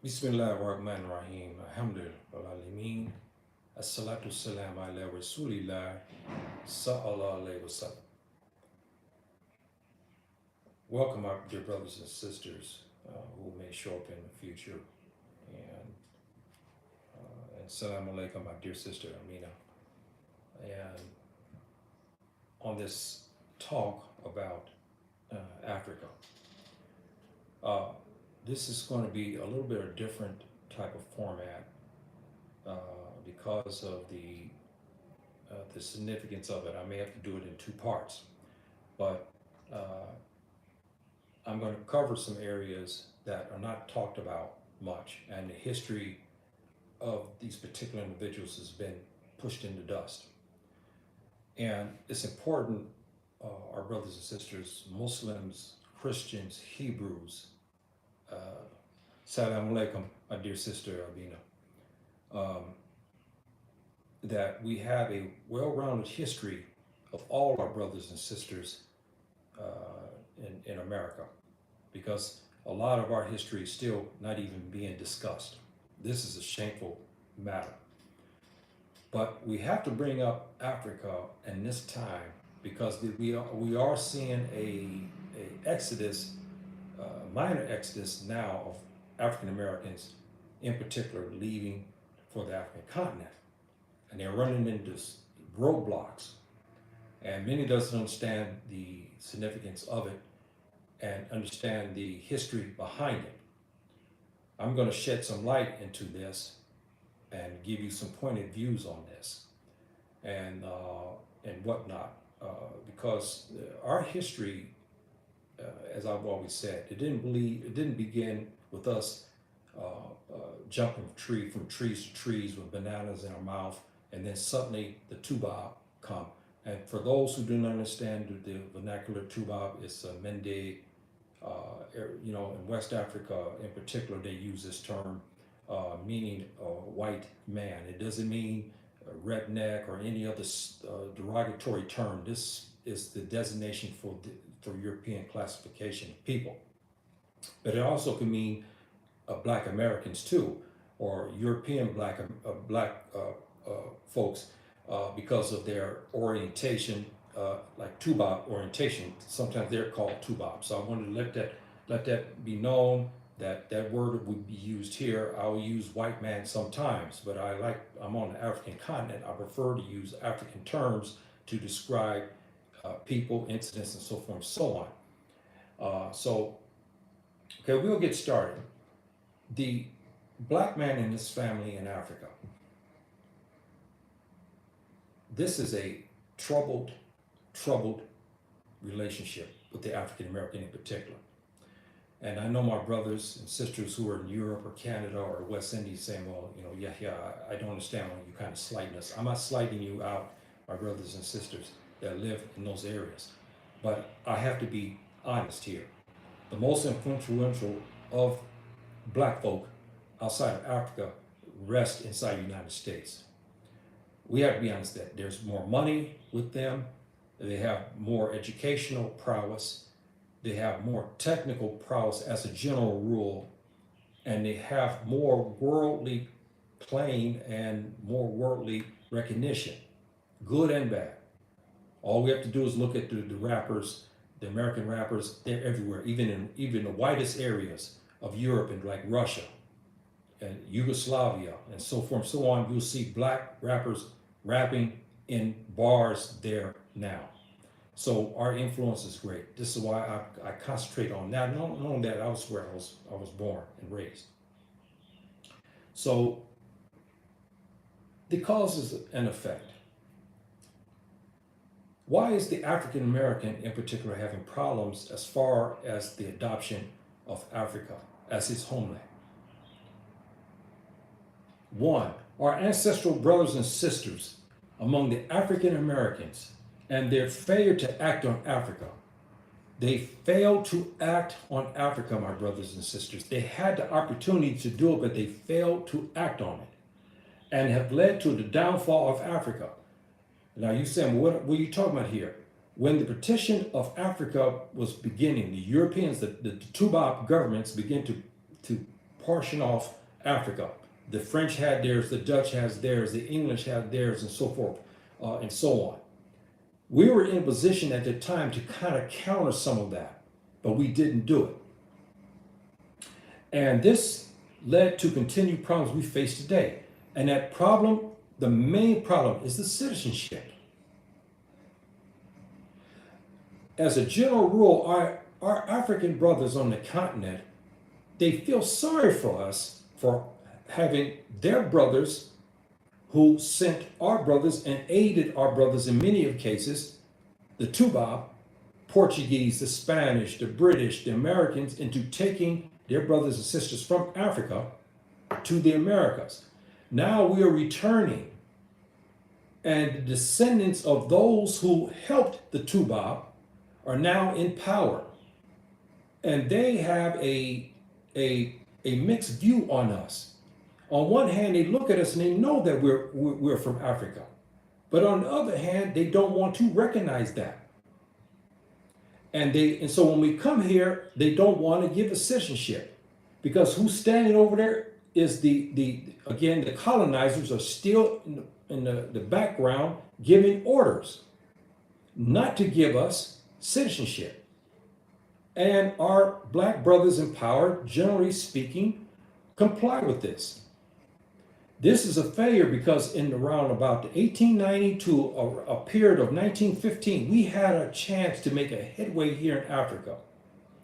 Bismillahirrahmanirrahim. Alhamdulillah. Assalatu salam ala Rasulillah. Sallallahu alayhi wa sallam. Welcome, our dear brothers and sisters who may show up in the future. And salam alaikum, my dear sister Amina. And on this talk about Africa, uh, this is going to be a little bit of a different type of format because of the significance of it. I may have to do it in two parts, but I'm going to cover some areas that are not talked about much, and the history of these particular individuals has been pushed into dust. And it's important, our brothers and sisters, Muslims, Christians, Hebrews, salam alaikum, my dear sister Abina, that we have a well-rounded history of all our brothers and sisters in America, because a lot of our history is still not even being discussed. This is a shameful matter. But we have to bring up Africa in this time because we are seeing a exodus, minor exodus now of African Americans, in particular, leaving for the African continent, and they're running into roadblocks, and many doesn't understand the significance of it and understand the history behind it. I'm going to shed some light into this and give you some pointed views on this and whatnot, because our history, as I've always said, it didn't begin with us jumping from trees to trees with bananas in our mouth, and then suddenly the tuba come. And for those who do not understand the vernacular tuba, it's a Mende. In West Africa in particular, they use this term meaning white man. It doesn't mean redneck or any other derogatory term. This is the designation for European classification of people. But it also can mean Black Americans too, or European black folks, because of their orientation, like Tubab orientation. Sometimes they're called Tubab. So I wanted to let that be known that that word would be used here. I'll use white man sometimes, but I'm on the African continent. I prefer to use African terms to describe people, incidents, and so forth and so on. Okay, we'll get started. The black man in this family in Africa, this is a troubled relationship with the African American in particular. And I know my brothers and sisters who are in Europe or Canada or West Indies saying, well, I don't understand why you kind of slighting us. I'm not slighting you out, my brothers and sisters that live in those areas. But I have to be honest here. The most influential of black folk outside of Africa rest inside the United States. We have to be honest that there's more money with them. They have more educational prowess. They have more technical prowess as a general rule, and they have more worldly claim and more worldly recognition, good and bad. All we have to do is look at the rappers, the American rappers. They're everywhere, even in the whitest areas of Europe and like Russia and Yugoslavia and so forth and so on. You'll see black rappers rapping in bars there now. So our influence is great. This is why I concentrate on that. Not knowing that I was where I was born and raised. So the causes and effect. Why is the African American in particular having problems as far as the adoption of Africa as his homeland? One, our ancestral brothers and sisters among the African Americans and their failure to act on Africa. They failed to act on Africa, my brothers and sisters. They had the opportunity to do it, but they failed to act on it and have led to the downfall of Africa. Now you saying, what are you talking about here? When the partition of Africa was beginning, the Europeans, the Tubab governments began to portion off Africa. The French had theirs, the Dutch has theirs, the English had theirs, and so forth, and so on. We were in a position at the time to kind of counter some of that, but we didn't do it. And this led to continued problems we face today. And that problem, the main problem, is the citizenship. As a general rule, our African brothers on the continent, they feel sorry for us for having their brothers who sent our brothers and aided our brothers in many of cases, the Tuba, Portuguese, the Spanish, the British, the Americans, into taking their brothers and sisters from Africa to the Americas. Now we are returning, and the descendants of those who helped the Tuba are now in power. And they have a mixed view on us. On one hand, they look at us and they know that we're from Africa. But on the other hand, they don't want to recognize that. And so when we come here, they don't want to give us citizenship, because who's standing over there is the colonizers are still in the background giving orders not to give us citizenship. And our black brothers in power, generally speaking, comply with this. This is a failure because in around about 1890 to a period of 1915, we had a chance to make a headway here in Africa.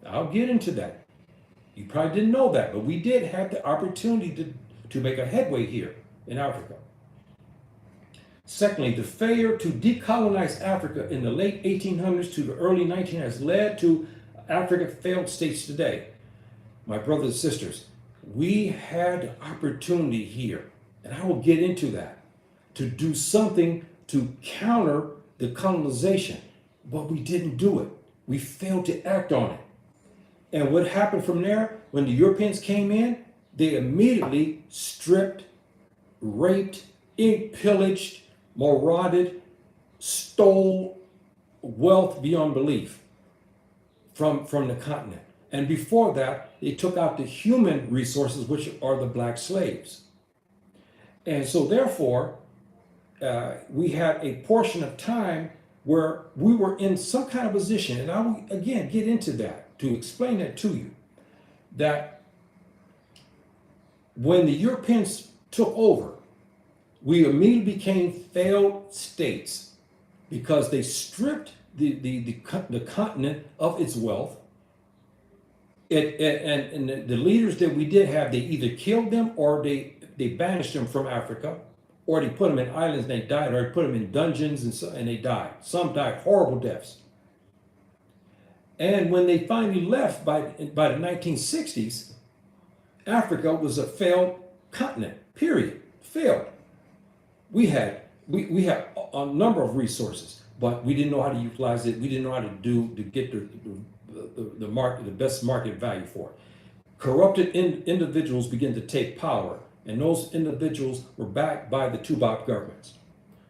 I'll get into that. You probably didn't know that, but we did have the opportunity to make a headway here in Africa. Secondly, the failure to decolonize Africa in the late 1800s to the early 1900s has led to African failed states today. My brothers and sisters, we had the opportunity here, and I will get into that, to do something to counter the colonization, but we didn't do it. We failed to act on it. And what happened from there, when the Europeans came in, they immediately stripped, raped, pillaged, marauded, stole wealth beyond belief from the continent. And before that, they took out the human resources, which are the black slaves. And so therefore, we had a portion of time where we were in some kind of position, and I will again get into that to explain that to you, that when the Europeans took over, we immediately became failed states because they stripped the continent of its wealth. And the leaders that we did have, they either killed them or they banished them from Africa, or they put them in islands and they died, or they put them in dungeons and they died. Some died horrible deaths. And when they finally left by the 1960s, Africa was a failed continent, period, failed. We had a number of resources, but we didn't know how to utilize it. We didn't know how to get the best market value for it. Corrupted individuals began to take power, and those individuals were backed by the Tubac governments.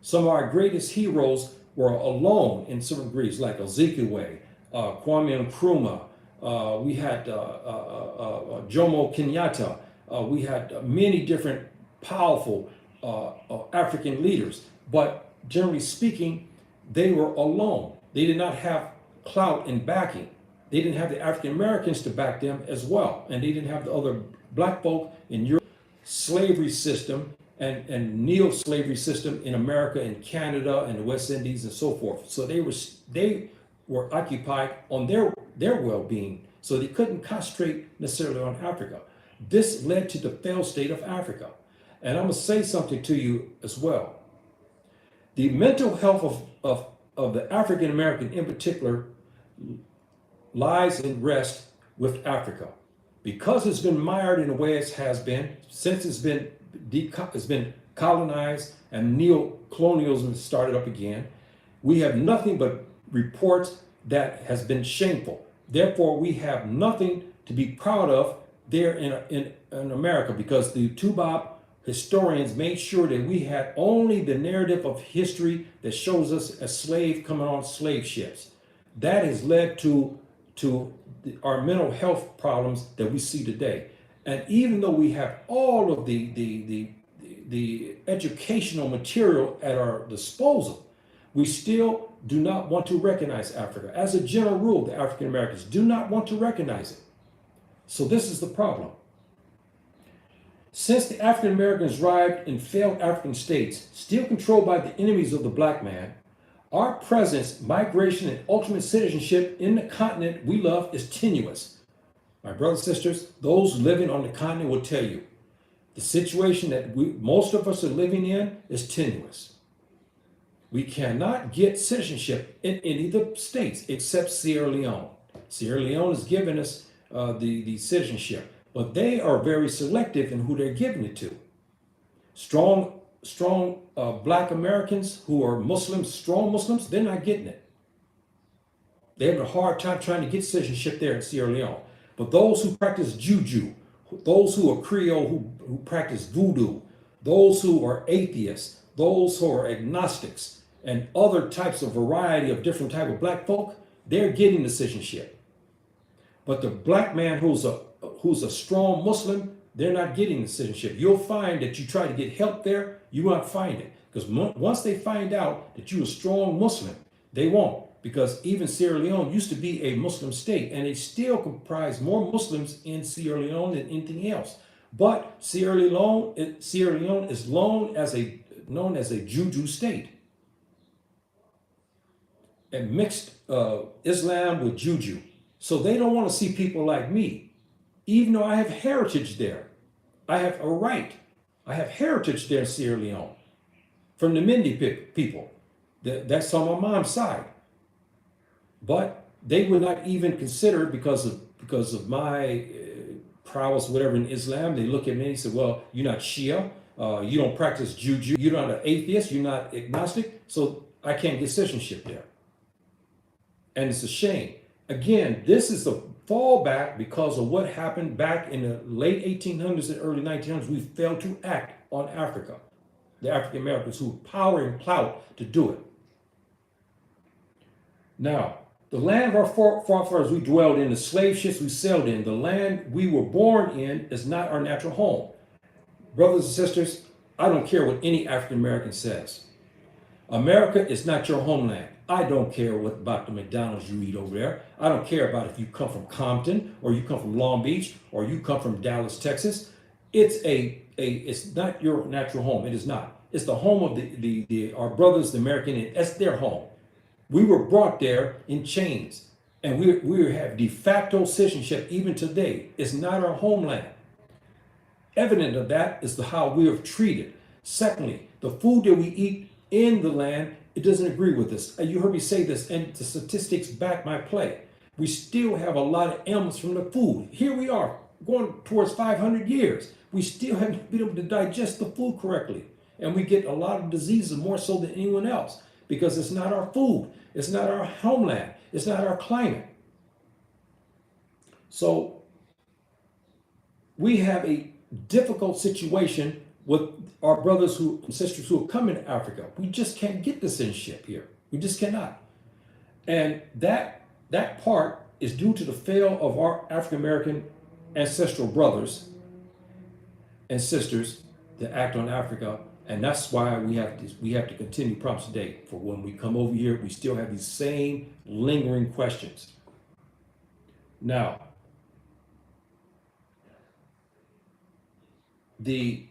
Some of our greatest heroes were alone in certain degrees, like Ezekiel, Kwame Nkrumah. We had Jomo Kenyatta. We had many different powerful African leaders, but generally speaking, they were alone. They did not have clout and backing. They didn't have the African Americans to back them as well, and they didn't have the other black folk in Europe. Slavery system and neo-slavery system in America and Canada and the West Indies and so forth. So they were occupied on their well-being, so they couldn't concentrate necessarily on Africa. This led to the failed state of Africa. And I'm going to say something to you as well. The mental health of the African American in particular lies and rests with Africa. Because it's been mired in the way it has been, since it's been colonized and neo-colonialism started up again, we have nothing but reports that has been shameful. Therefore, we have nothing to be proud of there in America, because the Tubac historians made sure that we had only the narrative of history that shows us a slave coming on slave ships. That has led to our mental health problems that we see today. And even though we have all of the educational material at our disposal, we still do not want to recognize Africa. As a general rule, the African Americans do not want to recognize it. So this is the problem. Since the African Americans arrived in failed African states, still controlled by the enemies of the black man, our presence, migration, and ultimate citizenship in the continent we love is tenuous. My brothers and sisters, those living on the continent will tell you, the situation that most of us are living in is tenuous. We cannot get citizenship in any of the states except Sierra Leone. Sierra Leone has given us the citizenship, but they are very selective in who they're giving it to. Strong black Americans who are Muslims, strong Muslims, they're not getting it. They're having a hard time trying to get citizenship there in Sierra Leone. But those who practice juju, those who are Creole, who practice voodoo, those who are atheists, those who are agnostics, and other types of variety of different type of black folk, they're getting the citizenship. But the black man who's a strong Muslim, they're not getting the citizenship. You'll find that you try to get help there, you won't find it. Because once they find out that you're a strong Muslim, they won't. Because even Sierra Leone used to be a Muslim state, and they still comprise more Muslims in Sierra Leone than anything else. But Sierra Leone is known as a juju state, and mixed Islam with juju. So they don't want to see people like me, even though I have heritage there. I have a right. I have heritage there in Sierra Leone from the Mindi people. That's on my mom's side. But they would not even consider, because of my prowess, whatever, in Islam. They look at me and say, well, you're not Shia, you don't practice juju, you're not an atheist, you're not agnostic, so I can't get citizenship there. And it's a shame. Again, this is a fallback because of what happened back in the late 1800s and early 1900s. We failed to act on Africa, the African Americans who had power and clout to do it. Now, the land of our forefathers we dwelled in, the slave ships we sailed in, the land we were born in is not our natural home. Brothers and sisters, I don't care what any African American says. America is not your homeland. I don't care what about the McDonald's you eat over there. I don't care about if you come from Compton, or you come from Long Beach, or you come from Dallas, Texas. It's not your natural home. It is not. It's the home of our brothers, the American. That's their home. We were brought there in chains, and we have de facto citizenship even today. It's not our homeland. Evident of that is how we are treated. Secondly, the food that we eat in the land, it doesn't agree with us. You heard me say this, and the statistics back my play. We still have a lot of ailments from the food. Here we are, going towards 500 years. We still haven't been able to digest the food correctly. And we get a lot of diseases more so than anyone else, because it's not our food. It's not our homeland. It's not our climate. So we have a difficult situation with our brothers and sisters who are coming to Africa. We just can't get the citizenship here. We just cannot. And that part is due to the fail of our African American ancestral brothers and sisters to act on Africa. And that's why we have to continue promise today. For when we come over here, we still have these same lingering questions. Now, the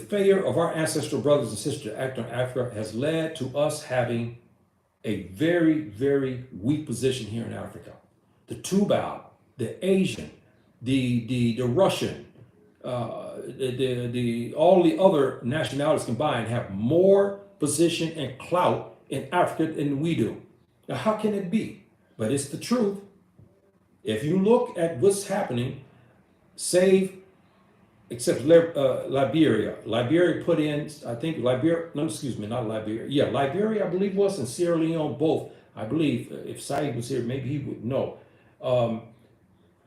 failure of our ancestral brothers and sisters to act on Africa has led to us having a very, very weak position here in Africa. The Tubal, the Asian, the Russian, all the other nationalities combined have more position and clout in Africa than we do. Now, how can it be? But it's the truth. If you look at what's happening, except Liberia. Liberia put in, I think Liberia, no, excuse me, not Liberia. Yeah, Liberia, I believe was, and Sierra Leone both. I believe if Saeed was here, maybe he would know.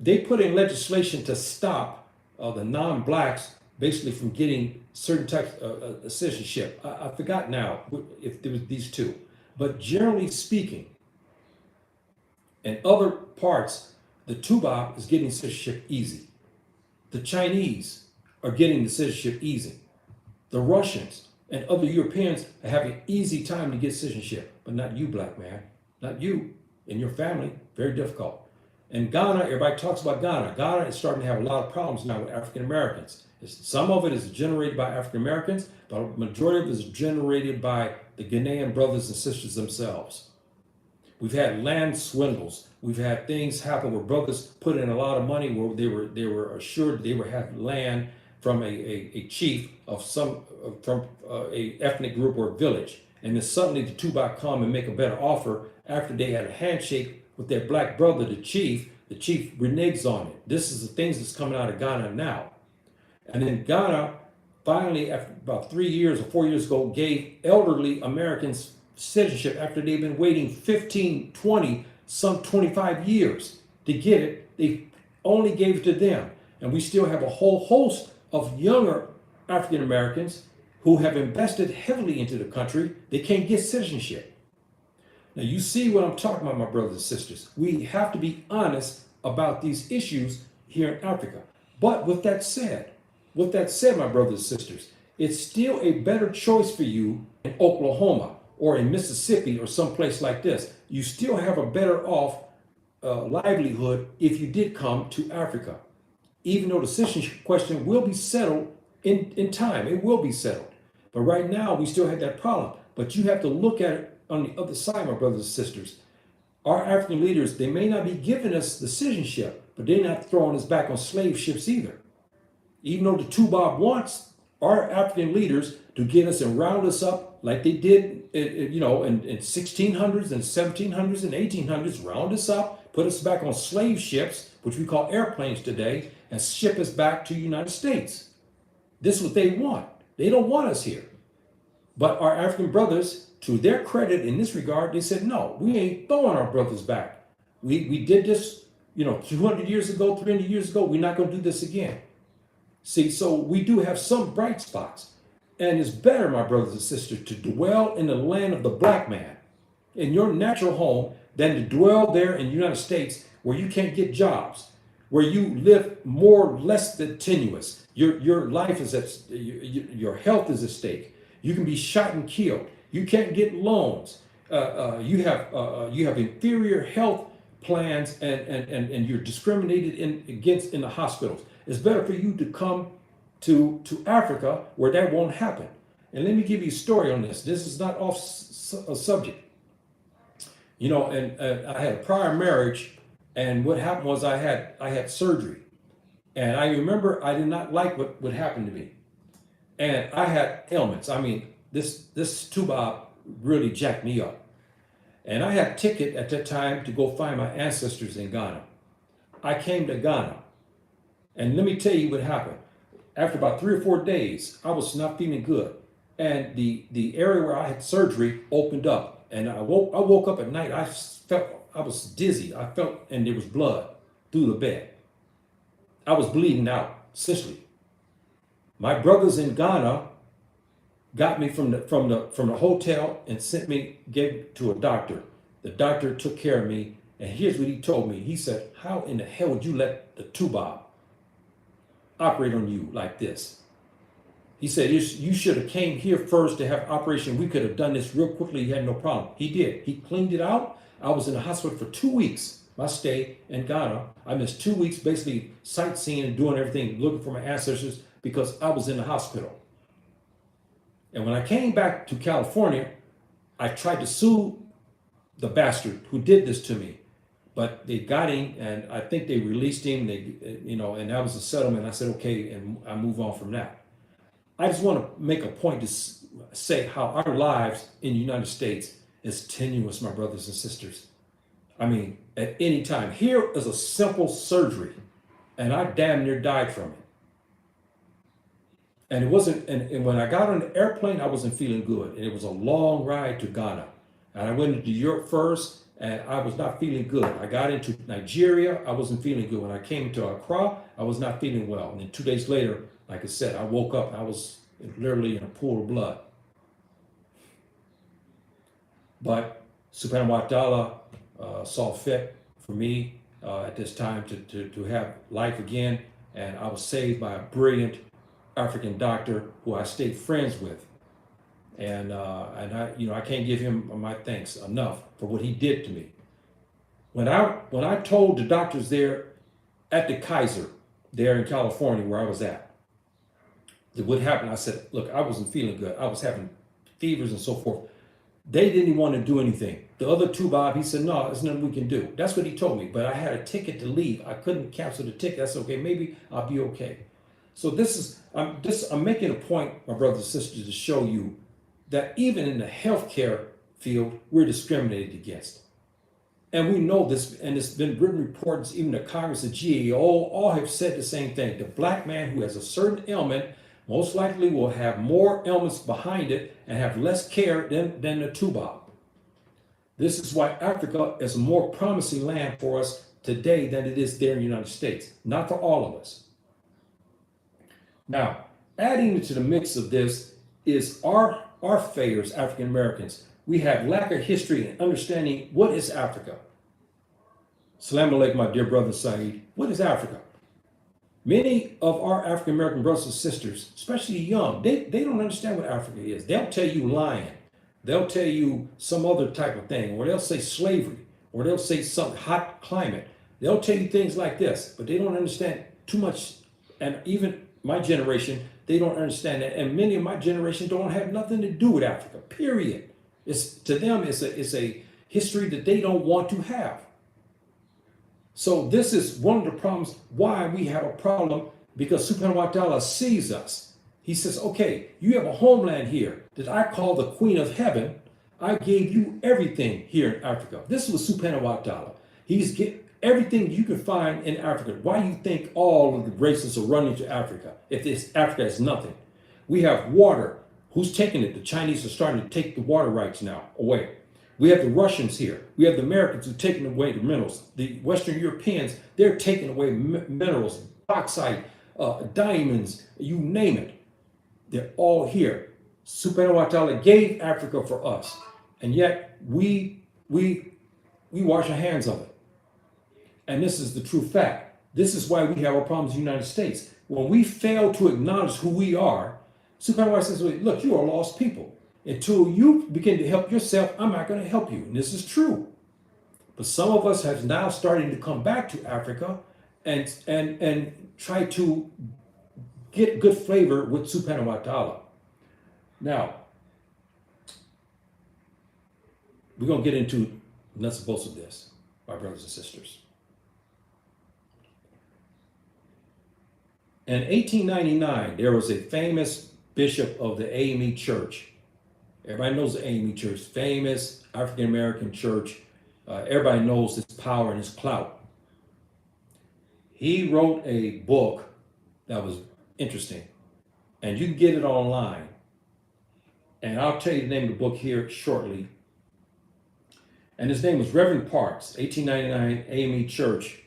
They put in legislation to stop the non-blacks basically from getting certain types of citizenship. I forgot now if there was these two. But generally speaking, in other parts, the Tuba is getting citizenship easy. The Chinese are getting the citizenship easy. The Russians and other Europeans are having an easy time to get citizenship, but not you, black man. Not you and your family. Very difficult. And Ghana, everybody talks about Ghana. Ghana is starting to have a lot of problems now with African Americans. Some of it is generated by African Americans, but a majority of it is generated by the Ghanaian brothers and sisters themselves. We've had land swindles. We've had things happen where brothers put in a lot of money where they were assured they would have land from a chief of from a ethnic group or village, and then suddenly the Tubac come and make a better offer after they had a handshake with their black brother, the chief. The chief reneges on it. This is the things that's coming out of Ghana now. And then Ghana finally, after about 3 years or 4 years ago, gave elderly Americans citizenship after they've been waiting 15, 20, some 25 years to get it. They only gave it to them. And we still have a whole host of younger African Americans who have invested heavily into the country. They can't get citizenship. Now, you see what I'm talking about, my brothers and sisters. We have to be honest about these issues here in Africa. But with that said, my brothers and sisters, it's still a better choice for you in Oklahoma or in Mississippi or someplace like this. You still have a better off livelihood if you did come to Africa. Even though the citizenship question will be settled in time, it will be settled. But right now, we still have that problem. But you have to look at it on the other side, my brothers and sisters. Our African leaders, they may not be giving us the citizenship, but they're not throwing us back on slave ships either. Even though the Tubac wants our African leaders to get us and round us up like they did, in 1600s and 1700s and 1800s, round us up, put us back on slave ships, which we call airplanes today, and ship us back to the United States. This is what they want. They don't want us here. But our African brothers, to their credit in this regard, they said, no, we ain't throwing our brothers back. We did this, 200 years ago, 300 years ago. We're not going to do this again. See, so we do have some bright spots. And it's better, my brothers and sisters, to dwell in the land of the black man, in your natural home, than to dwell there in the United States where you can't get jobs, where you live more or less than tenuous. Your life is your health is at stake. You can be shot and killed. You can't get loans. You have inferior health plans, and you're discriminated against in the hospitals. It's better for you to come to Africa where that won't happen. And let me give you a story on this. This is not off subject. And I had a prior marriage, and what happened was I had surgery, and I remember I did not like what happened to me, and I had ailments. I mean, this tuba really jacked me up, and I had a ticket at that time to go find my ancestors in Ghana. I came to Ghana, and let me tell you what happened. After about 3 or 4 days, I was not feeling good, and the area where I had surgery opened up, and I woke up at night. I felt I was dizzy. I felt, and there was blood through the bed. I was bleeding out, essentially. My brothers in Ghana got me from the hotel and gave to a doctor. The doctor took care of me, and here's what he told me. He said, "How in the hell would you let the tuba operate on you like this?" He said, "You should have came here first to have operation. We could have done this real quickly. You had no problem." He did. He cleaned it out. I was in the hospital for 2 weeks. My stay in Ghana, I missed 2 weeks basically sightseeing and doing everything, looking for my ancestors because I was in the hospital. And when I came back to California, I tried to sue the bastard who did this to me, but they got him, and I think they released him. And that was a settlement. I said, okay, and I move on from that. I just want to make a point to say how our lives in the United States is tenuous, my brothers and sisters. I mean, at any time. Here is a simple surgery, and I damn near died from it. And it wasn't, and when I got on the airplane, I wasn't feeling good. And it was a long ride to Ghana. And I went into Europe first, and I was not feeling good. I got into Nigeria, I wasn't feeling good. When I came to Accra, I was not feeling well. And then 2 days later, like I said, I woke up, I was literally in a pool of blood. But Subhanahu wa ta'ala saw fit for me at this time to have life again. And I was saved by a brilliant African doctor who I stayed friends with. And I can't give him my thanks enough for what he did to me. When I told the doctors there at the Kaiser, there in California where I was at, that what happened, I said, look, I wasn't feeling good. I was having fevers and so forth. They didn't want to do anything. The other two, Bob, he said, no, there's nothing we can do. That's what he told me. But I had a ticket to leave. I couldn't cancel the ticket. That's okay. Maybe I'll be okay. So I'm making a point, my brothers and sisters, to show you that even in the healthcare field, we're discriminated against. And we know this, and it's been written reports, even the Congress, the GAO, all have said the same thing. The black man who has a certain ailment most likely will have more ailments behind it and have less care than the Tubac. This is why Africa is a more promising land for us today than it is there in the United States. Not for all of us. Now, adding to the mix of this is our failures, African Americans. We have lack of history and understanding what is Africa. Salam alaikum, my dear brother Saeed. What is Africa? Many of our African American brothers and sisters, especially young, they don't understand what Africa is. They'll tell you lion. They'll tell you some other type of thing, or they'll say slavery, or they'll say some hot climate. They'll tell you things like this, but they don't understand too much. And even my generation, they don't understand that. And many of my generation don't have nothing to do with Africa, period. To them, it's a history that they don't want to have. So this is one of the problems why we have a problem, because Subhanahu wa ta'ala sees us. He says, okay, you have a homeland here that I call the Queen of Heaven. I gave you everything here in Africa. This was Subhanahu wa ta'ala. He's get everything you can find in Africa. Why do you think all of the races are running to Africa if Africa is nothing? We have water. Who's taking it? The Chinese are starting to take the water rights now away. We have the Russians here. We have the Americans who are taking away the minerals. The Western Europeans, they're taking away minerals, bauxite, diamonds, you name it. They're all here. Subhanahu wa ta'ala gave Africa for us. And yet we wash our hands of it. And this is the true fact. This is why we have our problems in the United States. When we fail to acknowledge who we are, Subhanahu wa ta'ala says, look, you are lost people. Until you begin to help yourself, I'm not going to help you. And this is true. But some of us have now starting to come back to Africa and try to get good flavor with Subhanahu wa ta'ala. Now, we're going to get into nuts and bolts of this, my brothers and sisters. In 1899, there was a famous bishop of the AME Church. Everybody knows the AME Church, famous African American church. Everybody knows his power and his clout. He wrote a book that was interesting, and you can get it online. And I'll tell you the name of the book here shortly. And his name was Reverend Parks, 1899 AME Church.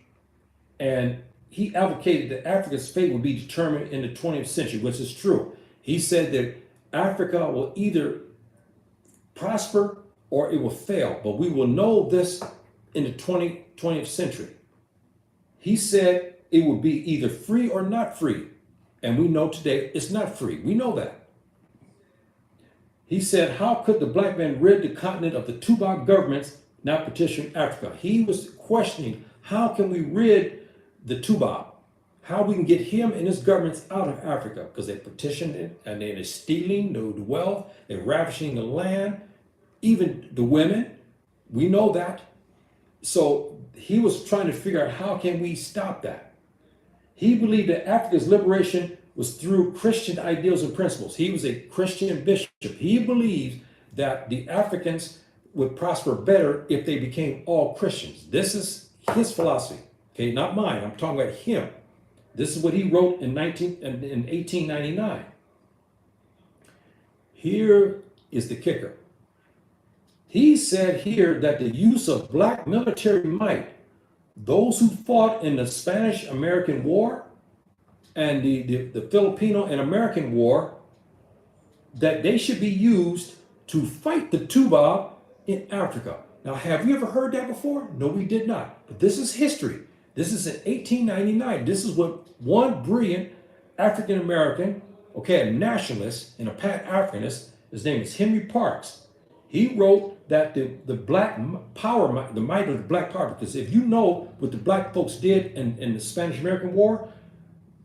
And he advocated that Africa's fate would be determined in the 20th century, which is true. He said that Africa will either prosper or it will fail, but we will know this in the 20th century. He said it would be either free or not free. And we know today it's not free. We know that. He said, how could the black man rid the continent of the Tubac governments not petition Africa? He was questioning, how can we rid the Tubac? How we can get him and his governments out of Africa? Because they petitioned it, and they're stealing the wealth, they're ravishing the land, even the women. We know that. So he was trying to figure out, how can we stop that? He believed that Africa's liberation was through Christian ideals and principles. He was a Christian bishop. He believed that the Africans would prosper better if they became all Christians. This is his philosophy, okay, not mine. I'm talking about him. This is what he wrote in 1899. Here is the kicker. He said here that the use of black military might, those who fought in the Spanish-American War and the Filipino and American War, that they should be used to fight the Tubac in Africa. Now, have you ever heard that before? No, we did not. But this is history. This is in 1899. This is what one brilliant African American, okay, a nationalist and a Pan-Africanist, his name is Henry Parks. He wrote that the black power, the might of the black power, because if you know what the black folks did in the Spanish-American War,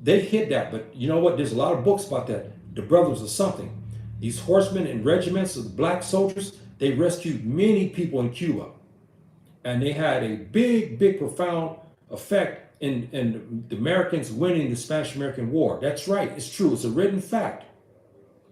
they hid that. But you know what? There's a lot of books about that. The Brothers of Something. These horsemen and regiments of black soldiers, they rescued many people in Cuba. And they had a big, big, profound effect in the Americans winning the Spanish-American War. That's right. It's true. It's a written fact.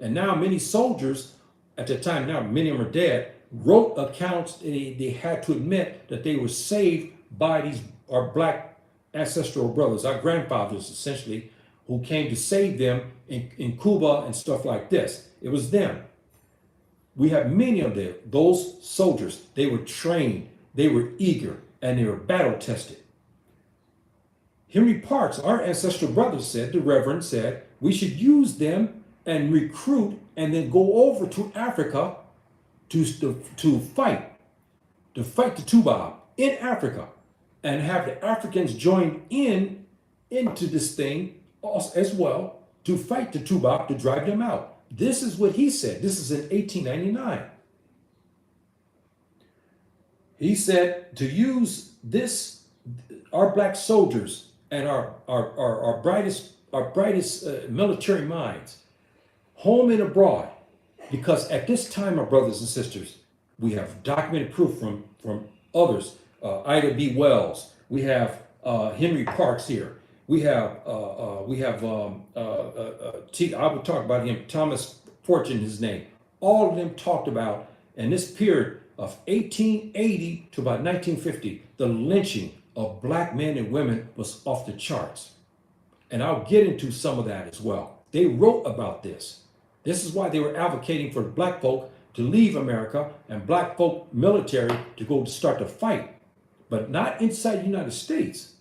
And now many soldiers, at the time, now many of them are dead, wrote accounts. They had to admit that they were saved by our black ancestral brothers, our grandfathers, essentially, who came to save them in Cuba and stuff like this. It was them. We have many of those soldiers. They were trained, they were eager, and they were battle tested. Henry Parks, our ancestral brother, said, the Reverend said, we should use them and recruit and then go over to Africa to fight the Tubab in Africa and have the Africans join into this thing as well to fight the Tubab to drive them out. This is what he said. This is in 1899. He said to use our black soldiers and our brightest military minds, home and abroad, because at this time, my brothers and sisters, we have documented proof from others. Ida B. Wells. We have Henry Parks here. We have I would talk about him, Thomas Fortune, his name. All of them talked about, in this period of 1880 to about 1950, the lynching of black men and women was off the charts. And I'll get into some of that as well. They wrote about this. This is why they were advocating for black folk to leave America and black folk military to go to start the fight, but not inside the United States,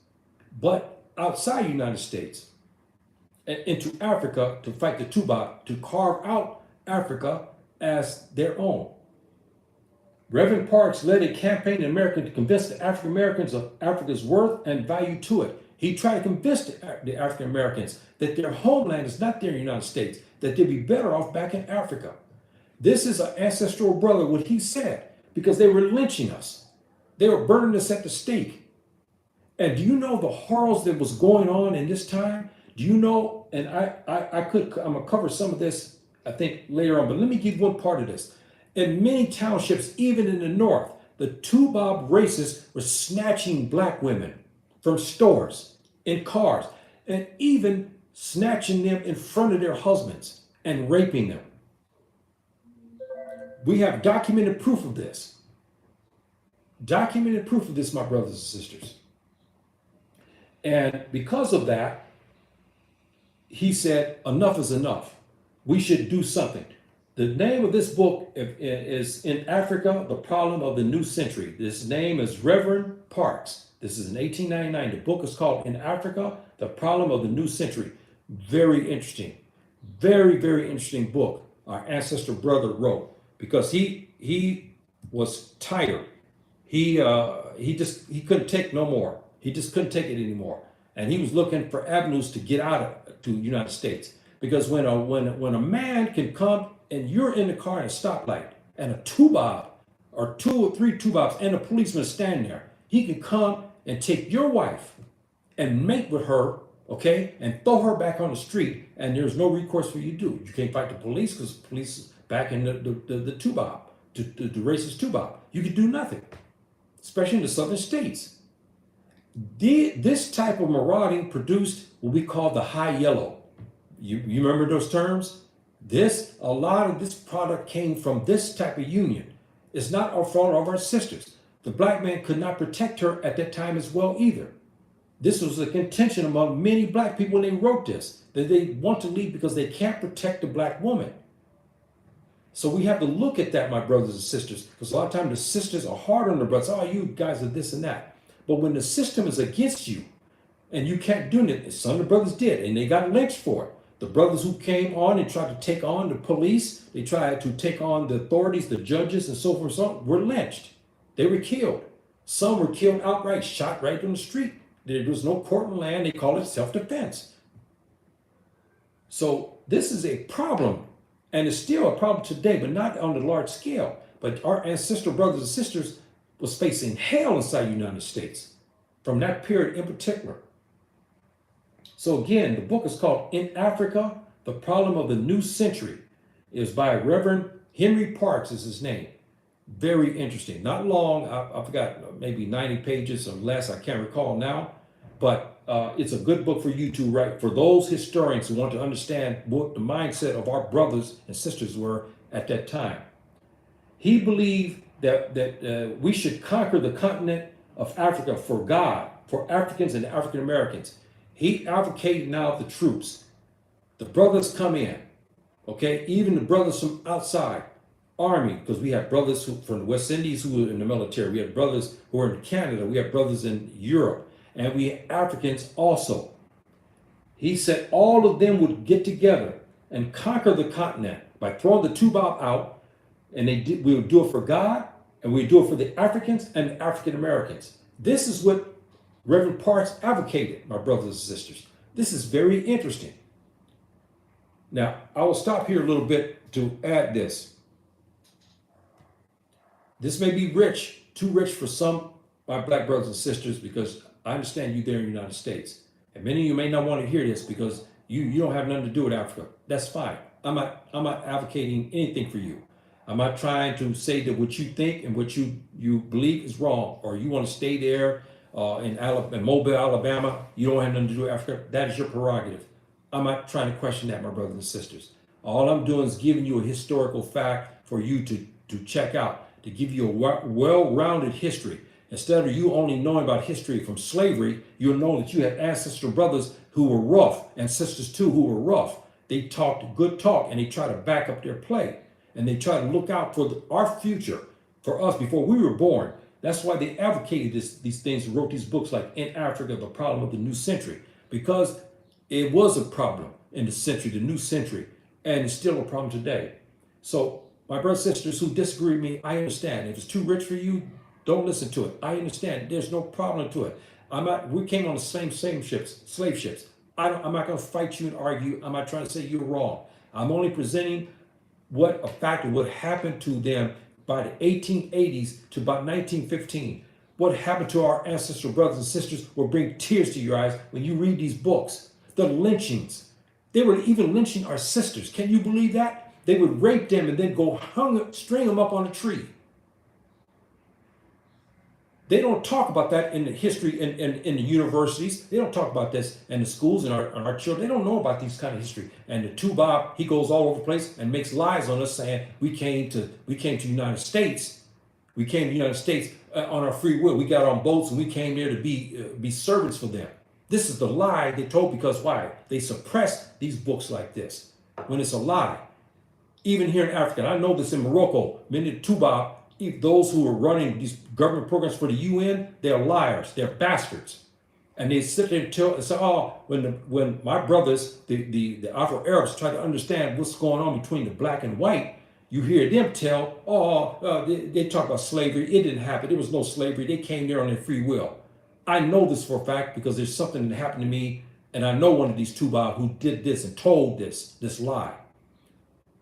but outside the United States and into Africa to fight the Tubab, to carve out Africa as their own. Reverend Parks led a campaign in America to convince the African Americans of Africa's worth and value to it. He tried to convince the African Americans that their homeland is not there in the United States, that they'd be better off back in Africa. This is an ancestral brother, what he said, because they were lynching us. They were burning us at the stake. And do you know the horrors that was going on in this time? Do you know, and I'm gonna cover some of this, I think, later on, but let me give one part of this. In many townships, even in the North, the Tubab racists were snatching black women from stores, in cars, and even snatching them in front of their husbands and raping them. We have documented proof of this. Documented proof of this, my brothers and sisters. And because of that, he said, enough is enough. We should do something. The name of this book is In Africa, the Problem of the New Century. This name is Reverend Parks. This is in 1899. The book is called In Africa, the Problem of the New Century. Very interesting. Very, very interesting book our ancestor brother wrote, because he was tired. He couldn't take no more. He just couldn't take it anymore. And he was looking for avenues to get out to the United States. Because when a man can come and you're in the car at a stoplight and a Tubab or 2 or 3 Tubabs and a policeman standing there, he can come and take your wife and mate with her, okay, and throw her back on the street, and there's no recourse for you to do. You can't fight the police because the police is back in the Tubab, the racist Tubab. You can do nothing, especially in the southern states. This type of marauding produced what we call the high yellow. You remember those terms? A lot of this product came from this type of union. It's not our fault of our sisters. The black man could not protect her at that time as well either. This was a contention among many black people when they wrote this, that they want to leave because they can't protect the black woman. So we have to look at that, my brothers and sisters, because a lot of times the sisters are hard on the brothers. Oh, you guys are this and that. But when the system is against you and you can't do it, some of the brothers did, and they got lynched for it. The brothers who came on and tried to take on the police, they tried to take on the authorities, the judges, and so forth, were lynched. They were killed. Some were killed outright, shot right on the street. There was no court in land. They called it self-defense. So this is a problem, and it's still a problem today, but not on the large scale. But our ancestral brothers and sisters was facing hell inside the United States from that period in particular. So again, the book is called In Africa, The Problem of the New Century. It was by Reverend Henry Parks is his name. Very interesting. Not long. I forgot, maybe 90 pages or less. I can't recall now. But it's a good book for you to write, for those historians who want to understand what the mindset of our brothers and sisters were at that time. He believed that we should conquer the continent of Africa for God, for Africans and African Americans. He advocated now the troops. The brothers come in, okay? Even the brothers from outside, Army, because we have brothers from the West Indies who were in the military. We have brothers who are in Canada. We have brothers in Europe. And we have Africans also. He said all of them would get together and conquer the continent by throwing the Tubab out. And we would do it for God, and we'd do it for the Africans and the African Americans. This is what Reverend Parks advocated, my brothers and sisters. This is very interesting. Now, I will stop here a little bit to add this. This may be rich, too rich for some, my black brothers and sisters, because I understand you there in the United States. And many of you may not want to hear this because you don't have nothing to do with Africa. That's fine. I'm not advocating anything for you. I'm not trying to say that what you think and what you believe is wrong, or you want to stay there in Mobile, Alabama. You don't have nothing to do with Africa. That is your prerogative. I'm not trying to question that, my brothers and sisters. All I'm doing is giving you a historical fact for you to check out, to give you a well-rounded history. Instead of you only knowing about history from slavery, you'll know that you had ancestral brothers who were rough and sisters too who were rough. They talked good talk and they try to back up their play. And they try to look out for our future, for us before we were born. That's why they advocated these things and wrote these books like In Africa, The Problem of the New Century, because it was a problem in the new century, and it's still a problem today. So my brothers and sisters who disagree with me, I understand. If it's too rich for you, don't listen to it. I understand. There's no problem to it. We came on the same ships, slave ships. I'm not going to fight you and argue. I'm not trying to say you're wrong. I'm only presenting what a fact of what happened to them by the 1880s to about 1915. What happened to our ancestral brothers and sisters will bring tears to your eyes when you read these books. The lynchings. They were even lynching our sisters. Can you believe that? They would rape them and then string them up on a tree. They don't talk about that in the history in the universities. They don't talk about this in the schools and our children. They don't know about these kind of history. And the Tubab, he goes all over the place and makes lies on us saying we came to the United States. We came to the United States on our free will. We got on boats and we came there to be servants for them. This is the lie they told, because why? They suppress these books like this when it's a lie. Even here in Africa, I know this in Morocco, many Tubab, those who are running these government programs for the UN, they're liars, they're bastards. And they sit there and say, oh, when my brothers, the Afro Arabs, try to understand what's going on between the black and white, you hear them tell, they talk about slavery. It didn't happen. There was no slavery. They came there on their free will. I know this for a fact because there's something that happened to me, and I know one of these Tubab who did this and told this lie.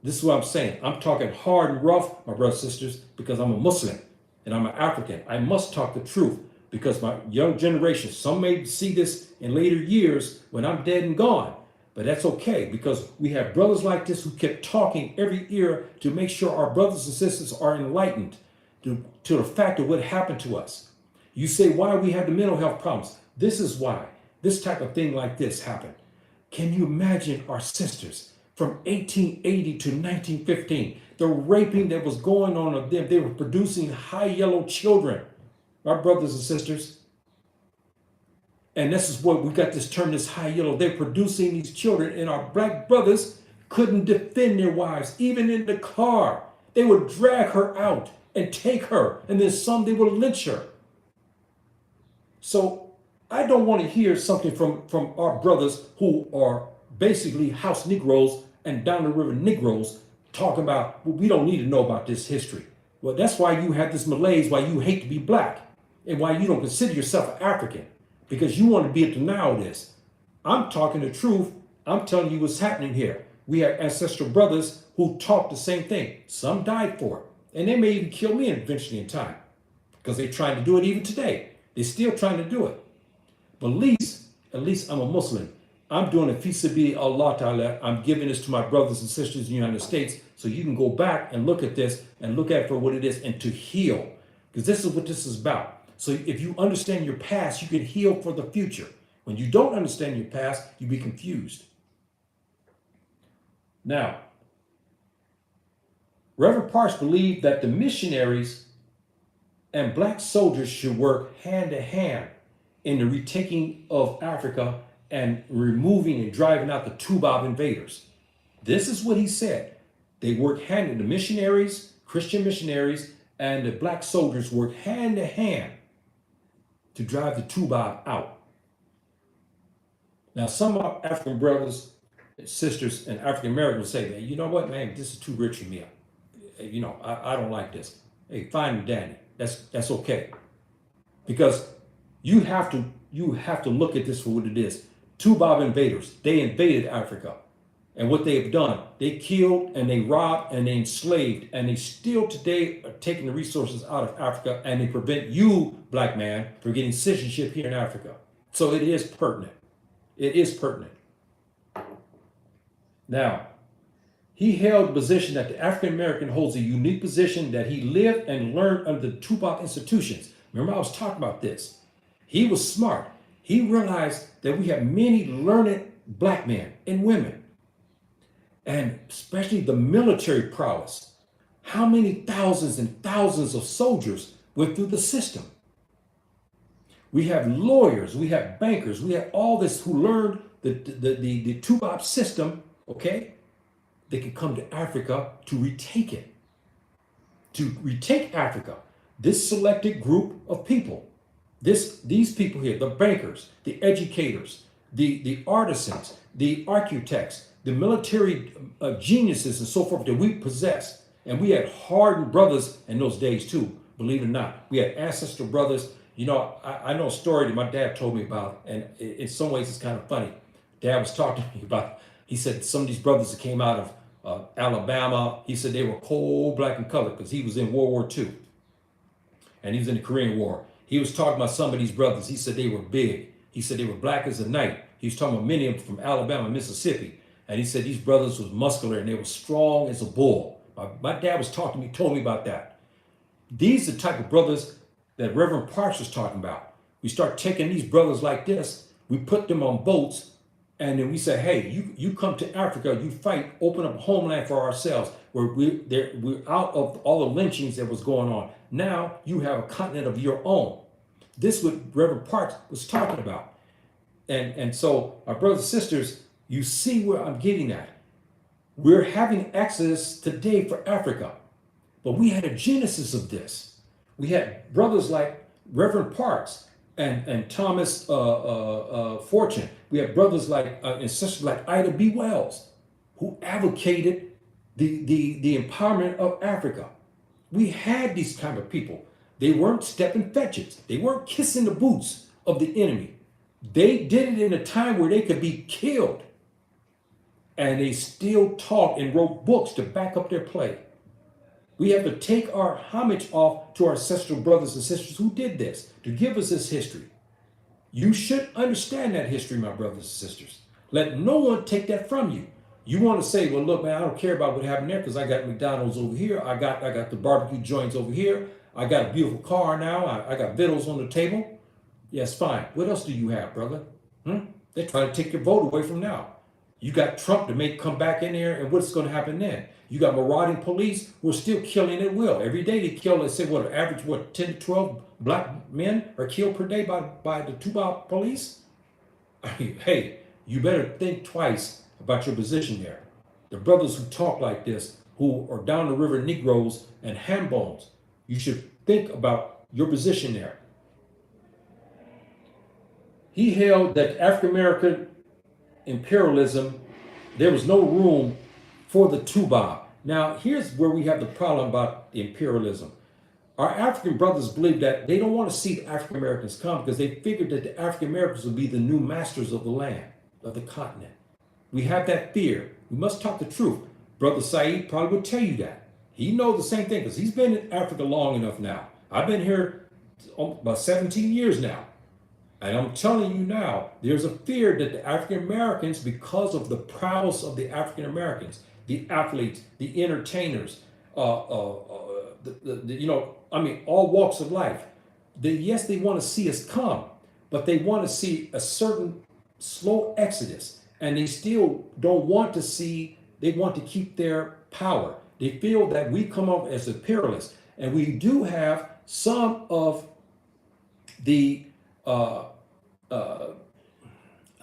This is what I'm saying. I'm talking hard and rough, my brothers and sisters, because I'm a Muslim and I'm an African. I must talk the truth because my young generation, some may see this in later years when I'm dead and gone, but that's okay because we have brothers like this who kept talking every year to make sure our brothers and sisters are enlightened to the fact of what happened to us. You say, why we have the mental health problems? This is why. This type of thing like this happened. Can you imagine our sisters? From 1880 to 1915, the raping that was going on of them, they were producing high yellow children, our brothers and sisters. And this is what we got this term, this high yellow. They're producing these children, and our black brothers couldn't defend their wives, even in the car. They would drag her out and take her, and then some they would lynch her. So I don't want to hear something from our brothers who are basically house Negroes and down the river Negroes talking about, well, we don't need to know about this history. Well, that's why you have this malaise, why you hate to be black, and why you don't consider yourself an African, because you want to be at the now of this. I'm talking the truth. I'm telling you what's happening here. We have ancestral brothers who taught the same thing. Some died for it. And they may even kill me eventually in time because they're trying to do it even today. They're still trying to do it. But at least I'm a Muslim. I'm doing it fi sabi Allah Ta'ala. I'm giving this to my brothers and sisters in the United States so you can go back and look at this and look at it for what it is and to heal. Because this is what this is about. So if you understand your past, you can heal for the future. When you don't understand your past, you be confused. Now, Reverend Parks believed that the missionaries and black soldiers should work hand in hand in the retaking of Africa and removing and driving out the Tubab invaders. This is what he said. They work hand in the missionaries, Christian missionaries, and the black soldiers work hand in hand to drive the Tubab out. Now, some of our African brothers and sisters and African Americans say, man, you know what, man, this is too rich for me. You know, I don't like this. Hey, fine and dandy. That's okay. Because you have to look at this for what it is. Tubab invaders, they invaded Africa. And what they have done, they killed and they robbed and they enslaved, and they still today are taking the resources out of Africa, and they prevent you, black man, from getting citizenship here in Africa. So it is pertinent. It is pertinent. Now, he held the position that the African American holds a unique position that he lived and learned under the Tubab institutions. Remember, I was talking about this. He was smart. He realized that we have many learned black men and women, and especially the military prowess. How many thousands and thousands of soldiers went through the system? We have lawyers, we have bankers, we have all this who learned the Tubab system, okay? They could come to Africa to retake it, to retake Africa. This selected group of people, these people here, the bankers, the educators, the artisans, the architects, the military geniuses and so forth that we possess. And we had hardened brothers in those days too, believe it or not. We had ancestral brothers. You know, I know a story that my dad told me about, and in some ways it's kind of funny. Dad was talking to me about, he said some of these brothers that came out of Alabama, he said they were cold, black, and colored because he was in World War II. And he was in the Korean War. He was talking about some of these brothers. He said they were big. He said they were black as a night. He was talking about many of them from Alabama, Mississippi. And he said these brothers was muscular and they were strong as a bull. My dad was talking to me, told me about that. These are the type of brothers that Reverend Parks was talking about. We start taking these brothers like this, we put them on boats, and then we say, hey, you come to Africa, you fight, open up a homeland for ourselves, where we're out of all the lynchings that was going on. Now you have a continent of your own. This is what Reverend Parks was talking about. And so, our brothers and sisters, you see where I'm getting at. We're having access today for Africa, but we had a genesis of this. We had brothers like Reverend Parks and Thomas Fortune. We had brothers like and sisters like Ida B. Wells, who advocated the empowerment of Africa. We had these kind of people. They weren't stepping fetches. They weren't kissing the boots of the enemy. They did it in a time where they could be killed. And they still taught and wrote books to back up their play. We have to take our homage off to our ancestral brothers and sisters who did this, to give us this history. You should understand that history, my brothers and sisters. Let no one take that from you. You want to say, well, look, man, I don't care about what happened there because I got McDonald's over here. I got the barbecue joints over here. I got a beautiful car now. I got victuals on the table. Yes, fine. What else do you have, brother? They're trying to take your vote away from now. You got Trump to come back in there, and what's going to happen then? You got marauding police who are still killing at will. Every day they kill, let's say, an average, 10 to 12 black men are killed per day by the Tubab police? I mean, hey, you better think twice about your position there. The brothers who talk like this, who are down the river Negroes and ham bones, you should think about your position there. He held that African American imperialism, there was no room for the Tubab. Now, here's where we have the problem about the imperialism. Our African brothers believe that they don't want to see the African Americans come because they figured that the African Americans will be the new masters of the land, of the continent. We have that fear. We must talk the truth. Brother Saeed probably would tell you that. He knows the same thing because he's been in Africa long enough now. I've been here about 17 years now. And I'm telling you now, there's a fear that the African Americans, because of the prowess of the African Americans, the athletes, the entertainers, all walks of life, yes, they want to see us come, but they want to see a certain slow exodus. And they still don't want to see, they want to keep their power. They feel that we come off as imperialists. And we do have some of the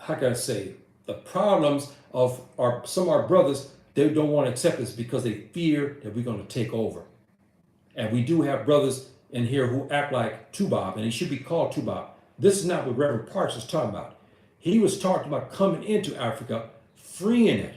how can I say, the problems of some of our brothers. They don't want to accept us because they fear that we're going to take over. And we do have brothers in here who act like Tubob, and he should be called Tubob. This is not what Reverend Parks is talking about. He was talking about coming into Africa, freeing it,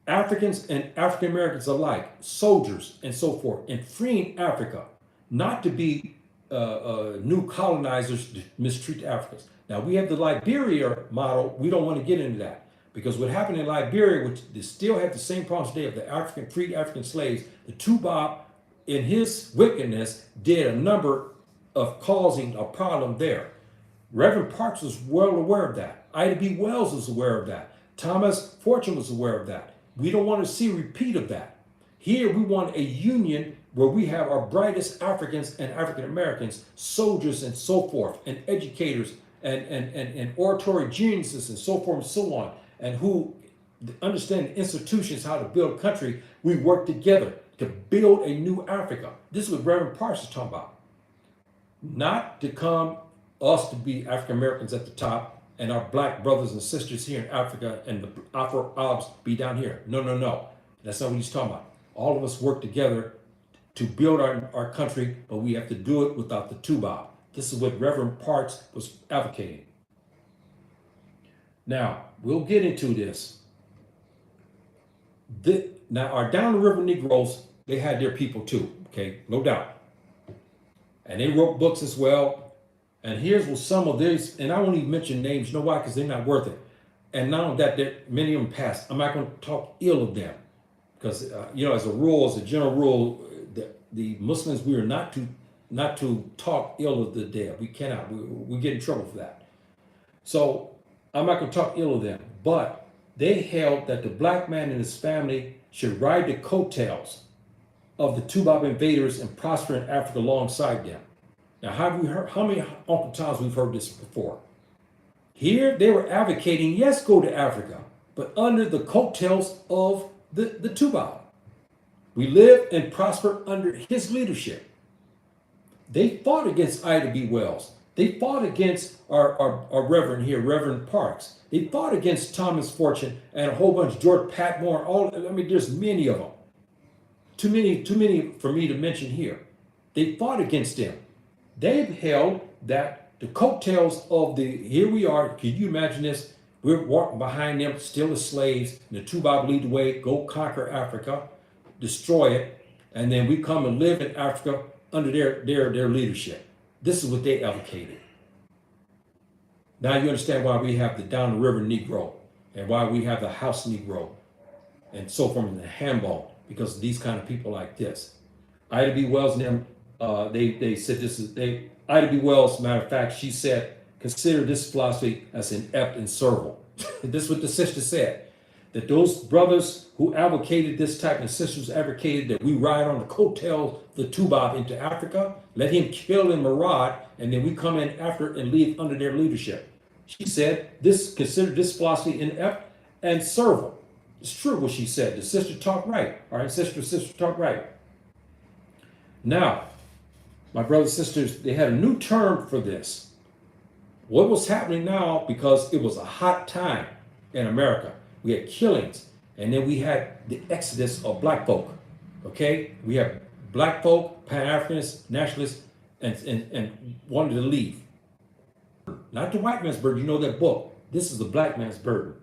Africans and African Americans alike, soldiers and so forth, and freeing Africa, not to be new colonizers to mistreat Africans. Now, we have the Liberia model. We don't want to get into that because what happened in Liberia, which they still have the same problems today of the freed African slaves, the Tubob, in his wickedness, did a number of causing a problem there. Reverend Parks was well aware of that. Ida B. Wells was aware of that. Thomas Fortune was aware of that. We don't want to see a repeat of that. Here, we want a union where we have our brightest Africans and African Americans, soldiers and so forth, and educators and oratory geniuses and so forth and so on, and who understand institutions, how to build a country. We work together to build a new Africa. This is what Reverend Parks is talking about. Not to come us to be African Americans at the top and our black brothers and sisters here in Africa and the Afro Arabs be down here. No, no, no. That's not what he's talking about. All of us work together to build our country, but we have to do it without the Tubob. This is what Reverend Parks was advocating. Now, we'll get into this. Now, our down the river Negroes, they had their people too, okay? No doubt. And they wrote books as well. And here's what some of these, and I won't even mention names, you know why? Because they're not worth it. And now that many of them passed, I'm not going to talk ill of them. Because, as a rule, as a general rule, the Muslims, we are not to talk ill of the dead. We cannot. We get in trouble for that. So I'm not going to talk ill of them. But they held that the black man and his family should ride the coattails of the Tubob invaders and prosper in Africa alongside them. Now, how many Uncle Toms we've heard this before? Here, they were advocating, yes, go to Africa, but under the coattails of the Tubob. We live and prosper under his leadership. They fought against Ida B. Wells. They fought against our Reverend here, Reverend Parks. They fought against Thomas Fortune and a whole bunch, George Patmore. There's many of them. Too many for me to mention here. They fought against them. They held that the coattails of here we are, can you imagine this? We're walking behind them, still as slaves, and the Tubob lead the way, go conquer Africa, destroy it, and then we come and live in Africa under their leadership. This is what they advocated. Now you understand why we have the down the river Negro and why we have the house Negro and so forth in the handball, because of these kind of people like this. Ida B. Wells and them, they said Ida B. Wells, matter of fact, she said, consider this philosophy as inept and servile. This is what the sister said, that those brothers who advocated this type, and sisters advocated that we ride on the coattails of the Tubob into Africa, let him kill and maraud, and then we come in after and leave under their leadership. She said, consider this philosophy inept and servile. It's true what she said. The sister talked right. All right, sister talked right. Now, my brothers and sisters, they had a new term for this. What was happening now, because it was a hot time in America. We had killings, and then we had the exodus of black folk. Okay? We have black folk, Pan-Africanists, nationalists, and wanted to leave. Not the white man's burden. You know that book. This is the black man's burden.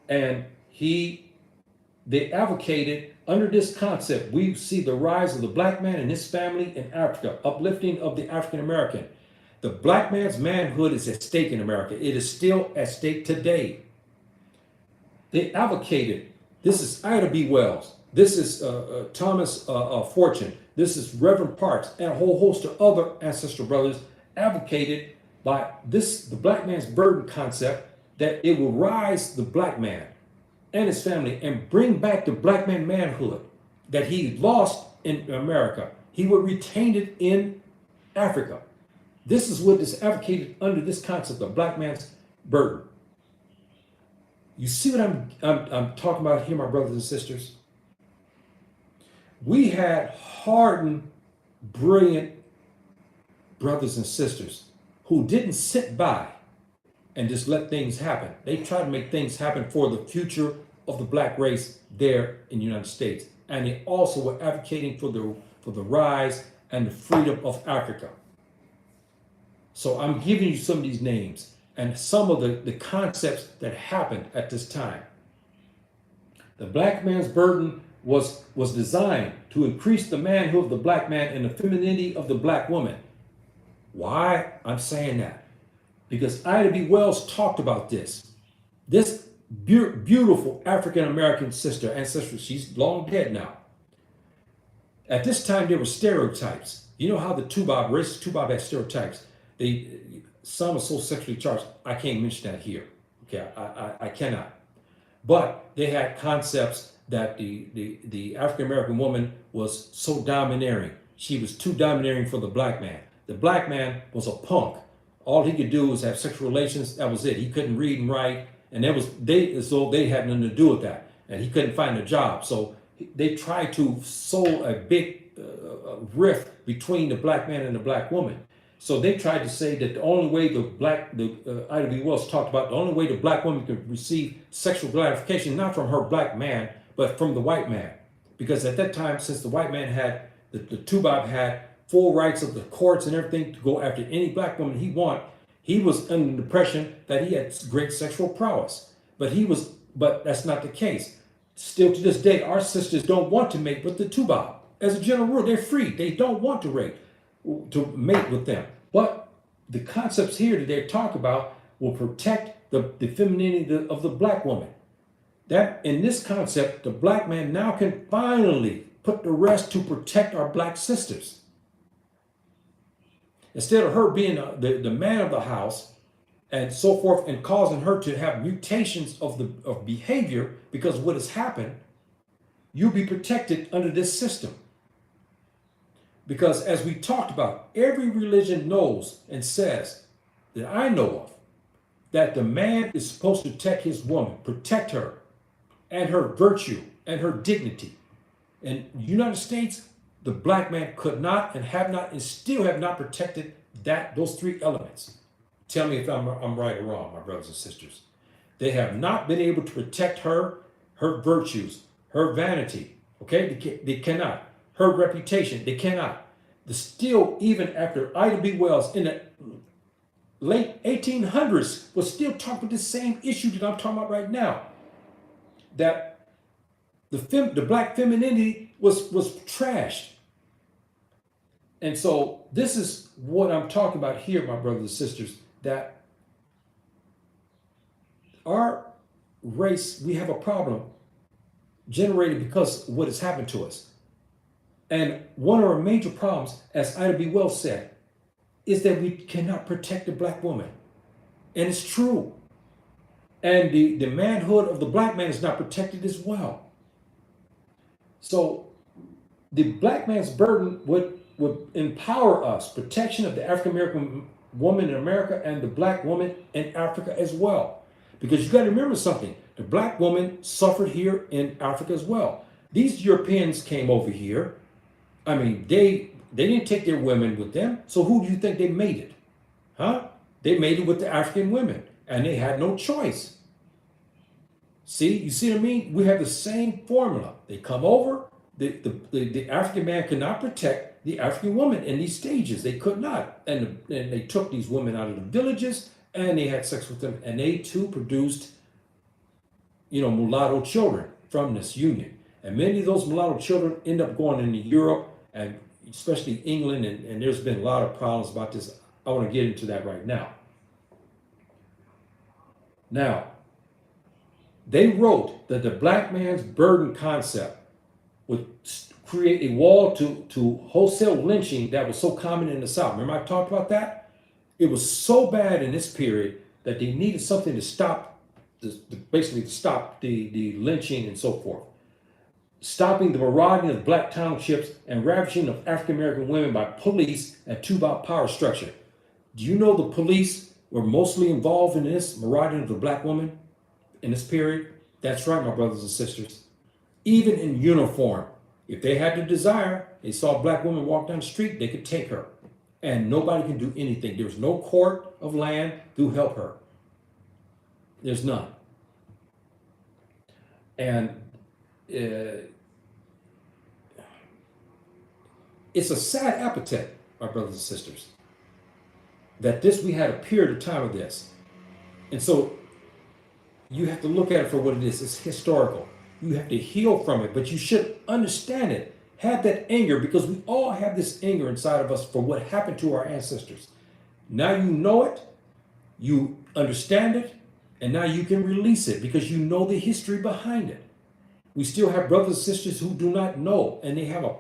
And they advocated under this concept. We see the rise of the black man and his family in Africa, uplifting of the African American. The black man's manhood is at stake in America. It is still at stake today. They advocated. This is Ida B. Wells. This is Thomas Fortune. This is Reverend Parks and a whole host of other ancestral brothers advocated by this, the black man's burden concept, that it will rise the black man and his family and bring back the black man manhood that he lost in America. He would retain it in Africa. This is what is advocated under this concept of black man's burden. You see what I'm talking about here, my brothers and sisters? We had hardened, brilliant brothers and sisters who didn't sit by and just let things happen. They tried to make things happen for the future of the black race there in the United States. And they also were advocating for the rise and the freedom of Africa. So I'm giving you some of these names and some of the concepts that happened at this time. The black man's burden was designed to increase the manhood of the black man and the femininity of the black woman. Why I'm saying that? Because Ida B. Wells talked about this. This beautiful African-American sister, ancestor, she's long dead now. At this time, there were stereotypes. You know how the Tubaab, racist Tubaab had stereotypes. Some are so sexually charged, I can't mention that here. Okay, I cannot. But they had concepts that the African-American woman was so domineering. She was too domineering for the black man. The black man was a punk. All he could do was have sexual relations. That was it. He couldn't read and write. And they had nothing to do with that. And he couldn't find a job. So they tried to sow a big rift between the black man and the black woman. So they tried to say that the only way Ida B. Wells talked about, the only way the black woman could receive sexual gratification, not from her black man, but from the white man. Because at that time, since the white man had, the Tubaab had full rights of the courts and everything to go after any black woman he wanted, he was under the impression that he had great sexual prowess. But that's not the case. Still to this day, our sisters don't want to mate with the Tubaab. As a general rule, they're free. They don't want to mate with them. But the concepts here that they talk about will protect the femininity of the black woman. That in this concept, the black man now can finally put the rest to protect our black sisters. Instead of her being the man of the house and so forth and causing her to have mutations of behavior because of what has happened, you'll be protected under this system. Because as we talked about, every religion knows and says that I know of that the man is supposed to protect his woman, protect her and her virtue and her dignity. In the United States, the black man could not and have not and still have not protected those three elements. Tell me if I'm right or wrong, my brothers and sisters. They have not been able to protect her virtues, her vanity. Okay, they cannot. Her reputation, they cannot. Still, even after Ida B. Wells in the late 1800s was still talking about the same issue that I'm talking about right now. That the black femininity was trashed. And so this is what I'm talking about here, my brothers and sisters, that our race, we have a problem generated because of what has happened to us. And one of our major problems, as Ida B. Wells said, is that we cannot protect the black woman. And it's true. And the manhood of the black man is not protected as well. So the black man's burden would empower us, protection of the African American woman in America and the black woman in Africa as well. Because you got to remember something, the black woman suffered here in Africa as well. These Europeans came over here. I mean, they didn't take their women with them. So who do you think they mated? Huh? They mated with the African women and they had no choice. See, you see what I mean? We have the same formula. They come over, the African man could not protect the African woman in these stages. They could not. And they took these women out of the villages and they had sex with them. And they too produced, mulatto children. from this union. And many of those mulatto children end up going into Europe and especially England. And there's been a lot of problems about this. I want to get into that right now. Now, they wrote that the black man's burden concept would create a wall to wholesale lynching that was so common in the South. Remember I talked about that? It was so bad in this period that they needed something to stop, basically to stop the lynching and so forth. Stopping the marauding of black townships and ravishing of African American women by police and two-bop power structure. Do you know the police were mostly involved in this marauding of the black woman in this period? That's right, my brothers and sisters. Even in uniform, if they had the desire, they saw a black woman walk down the street, they could take her. And nobody can do anything. There's no court of land to help her. There's none. And it's a sad epithet, my brothers and sisters, that we had a period of time of this. And so you have to look at it for what it is. It's historical. You have to heal from it, but you should understand it. Have that anger, because we all have this anger inside of us for what happened to our ancestors. Now you know it, you understand it, and now you can release it because you know the history behind it. We still have brothers and sisters who do not know, and they have a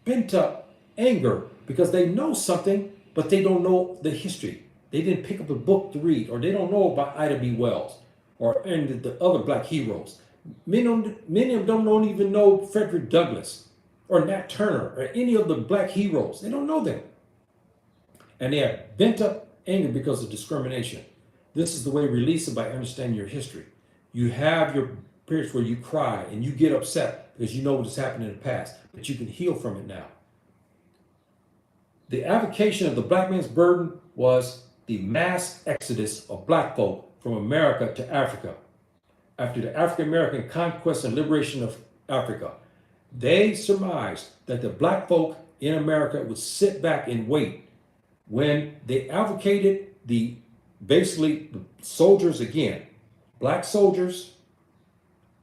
pent up anger because they know something, but they don't know the history. They didn't pick up a book to read, or they don't know about Ida B. Wells or any of the other black heroes. Many of them don't even know Frederick Douglass or Nat Turner or any of the black heroes. They don't know them. And they have bent up anger because of discrimination. This is the way to release it, by understanding your history. You have your periods where you cry and you get upset because you know what has happened in the past, but you can heal from it now. The avocation of the black man's burden was the mass exodus of black folk from America to Africa. After the African American conquest and liberation of Africa, they surmised that the black folk in America would sit back and wait when they advocated basically the soldiers again, black soldiers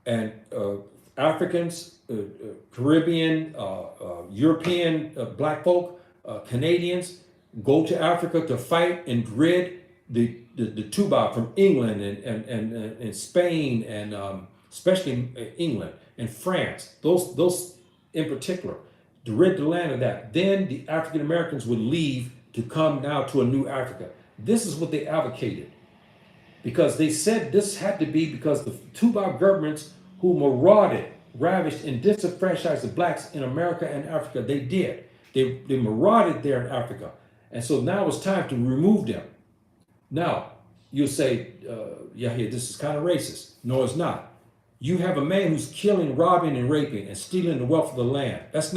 and Africans, Caribbean, European black folk, Canadians go to Africa to fight and rid the Tuba from England and Spain and especially England and France, those in particular, to rid the land of that. Then the African Americans would leave to come now to a new Africa. This is what they advocated, because they said this had to be because the Tuba governments who marauded, ravished, and disenfranchised the blacks in America and Africa, they did. They marauded there in Africa. And so now it's time to remove them. Now, you'll say, Yahya, this is kind of racist. No, it's not. You have a man who's killing, robbing, and raping, and stealing the wealth of the land. That's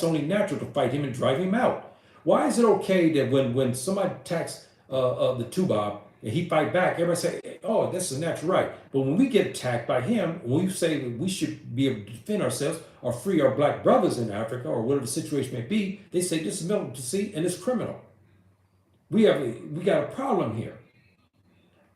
only natural to fight him and drive him out. Why is it okay that when somebody attacks the Tuba and he fight back, everybody say, oh, this is natural right. But when we get attacked by him, when we say we should be able to defend ourselves or free our black brothers in Africa or whatever the situation may be, they say this is militancy and it's criminal. We got a problem here.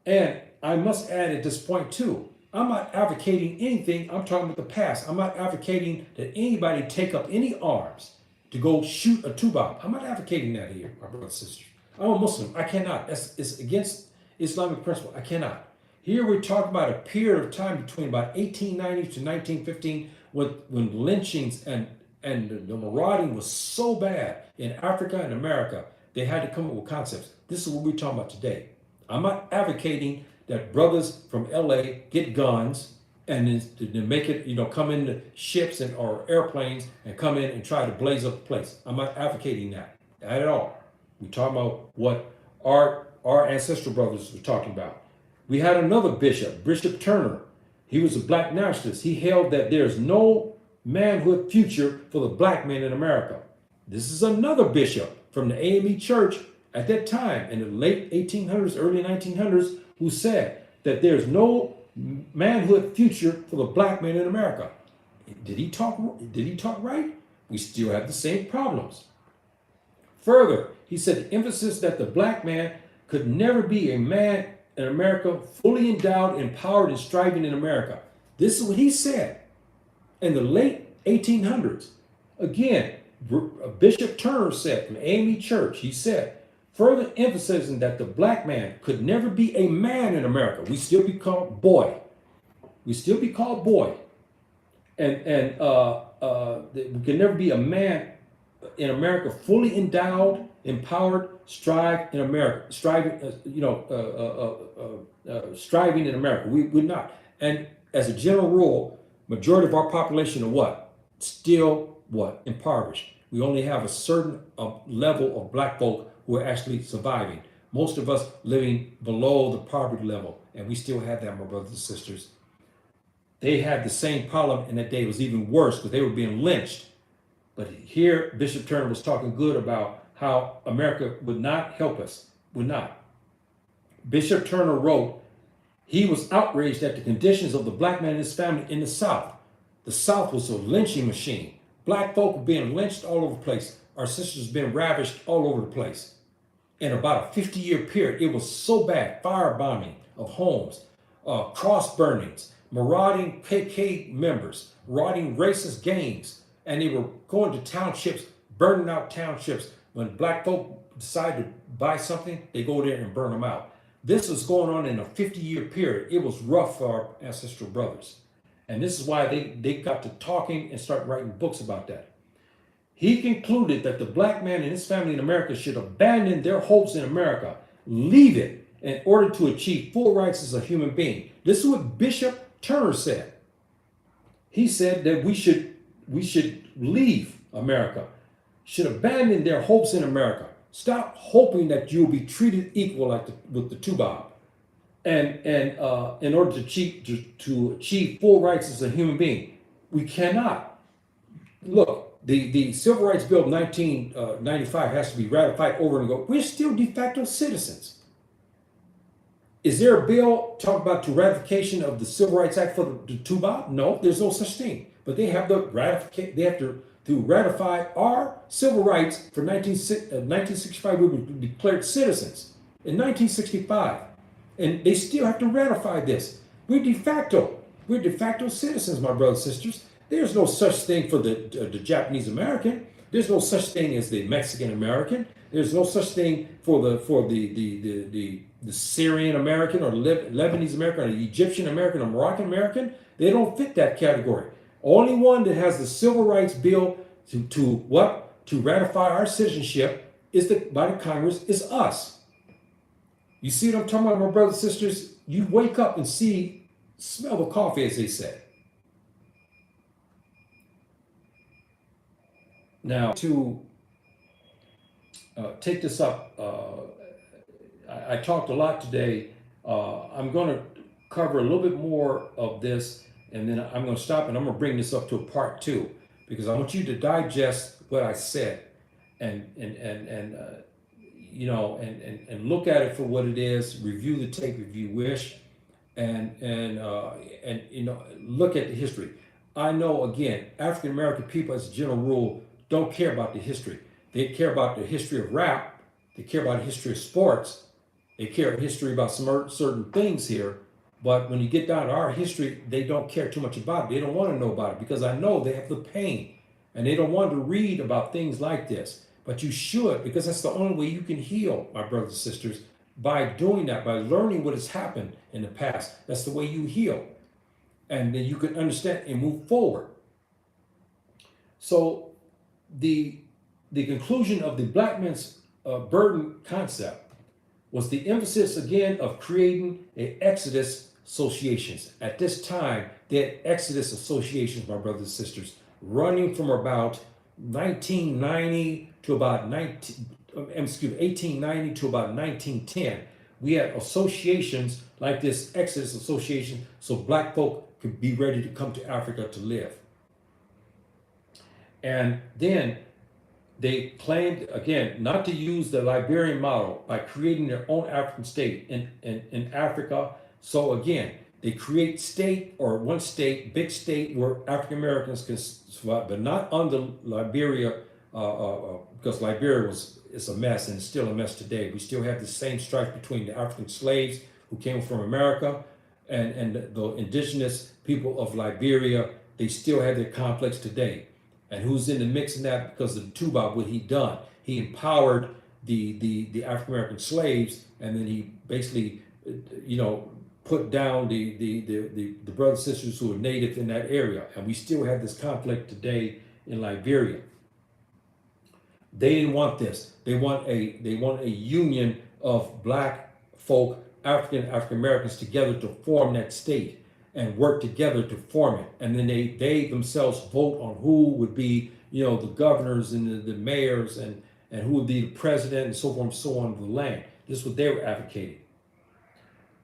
And I must add at this point too, I'm not advocating anything. I'm talking about the past. I'm not advocating that anybody take up any arms to go shoot a Tuba. I'm not advocating that here, my brothers and sisters. I'm a Muslim. I cannot. It's against Islamic principle. I cannot. Here we're talking about a period of time between about 1890 to 1915 when lynchings and the marauding was so bad in Africa and America, they had to come up with concepts. This is what we're talking about today. I'm not advocating that brothers from LA get guns and then make it, come into ships or airplanes and come in and try to blaze up the place. I'm not advocating that at all. We're talking about what our ancestral brothers were talking about. We had another bishop, Bishop Turner. He was a black nationalist. He held that there's no manhood future for the black man in America. This is another bishop from the AME Church at that time in the late 1800s, early 1900s, who said that there's no manhood future for the black man in America. Did he talk right? We still have the same problems. Further, he said the emphasis that the black man could never be a man in America fully endowed, empowered, and striving in America. This is what he said in the late 1800s. Again, Bishop Turner said from AME Church, he said, further emphasizing that the black man could never be a man in America. We still be called boy. We still be called boy. And we can never be a man in America fully endowed, empowered, strive in America, striving, striving in America. We're not. And as a general rule, majority of our population are what? Still what? Impoverished. We only have a certain level of black folk who are actually surviving. Most of us living below the poverty level, and we still have that, my brothers and sisters. They had the same problem in that day. It was even worse because they were being lynched. But here, Bishop Turner was talking good about how America would not help us, would not. Bishop Turner wrote, he was outraged at the conditions of the black man and his family in the South. The South was a lynching machine. Black folk were being lynched all over the place. Our sisters being ravished all over the place. In about a 50-year period, it was so bad. Firebombing of homes, cross burnings, marauding KK members, marauding racist gangs, and they were going to townships, burning out townships. When black folk decide to buy something, they go there and burn them out. This was going on in a 50-year period. It was rough for our ancestral brothers. And this is why they got to talking and start writing books about that. He concluded that the black man and his family in America should abandon their hopes in America, leave it in order to achieve full rights as a human being. This is what Bishop Turner said. He said that we should leave America, should abandon their hopes in America. Stop hoping that you'll be treated equal like with the Tubob. And in order to achieve full rights as a human being, we cannot. Look, the Civil Rights Bill of 1995 has to be ratified over and over. We're still de facto citizens. Is there a bill talking about the ratification of the Civil Rights Act for the Tubob? No, there's no such thing. But they have they have to ratify our civil rights for 1965. We were declared citizens in 1965. And they still have to ratify this. We're de facto citizens, my brothers and sisters. There's no such thing for the Japanese American. There's no such thing as the Mexican American. There's no such thing for the Syrian American or Lebanese American or the Egyptian American or Moroccan American. They don't fit that category. Only one that has the Civil Rights Bill to ratify our citizenship by the Congress is us. You see what I'm talking about, my brothers and sisters? You wake up and smell the coffee, as they say. Now, to take this up, I talked a lot today. I'm going to cover a little bit more of this, and then I'm going to stop and I'm going to bring this up to a part 2, because I want you to digest what I said and look at it for what it is. Review the tape if you wish, and look at the history. I know, again, African American people, as a general rule, don't care about the history. They care about the history of rap. They care about the history of sports. They care history about some certain things here. But when you get down to our history, they don't care too much about it. They don't want to know about it, because I know they have the pain, and they don't want to read about things like this. But you should, because that's the only way you can heal, my brothers and sisters, by doing that, by learning what has happened in the past. That's the way you heal. And then you can understand and move forward. So the conclusion of the black man's burden concept was the emphasis, again, of creating an Exodus associations. At this time, they had Exodus associations, my brothers and sisters, running from about 1890 to about 1910. We had associations like this Exodus Association, so black folk could be ready to come to Africa to live. And then they claimed, again, not to use the Liberian model by creating their own African state in Africa. So again, they create state, or one state, big state, where African Americans can survive, but not under Liberia, because Liberia is a mess, and it's still a mess today. We still have the same strife between the African slaves who came from America and the indigenous people of Liberia, they still have their conflicts today. And who's in the mix in that? Because of Tupac, what he done, he empowered the African American slaves, and then he basically, put down the brothers and sisters who were native in that area. And we still have this conflict today in Liberia. They didn't want this. They want a union of black folk, African Americans together to form that state and work together to form it. And then they themselves vote on who would be, the governors and the mayors and who would be the president and so forth and so on of the land. This is what they were advocating.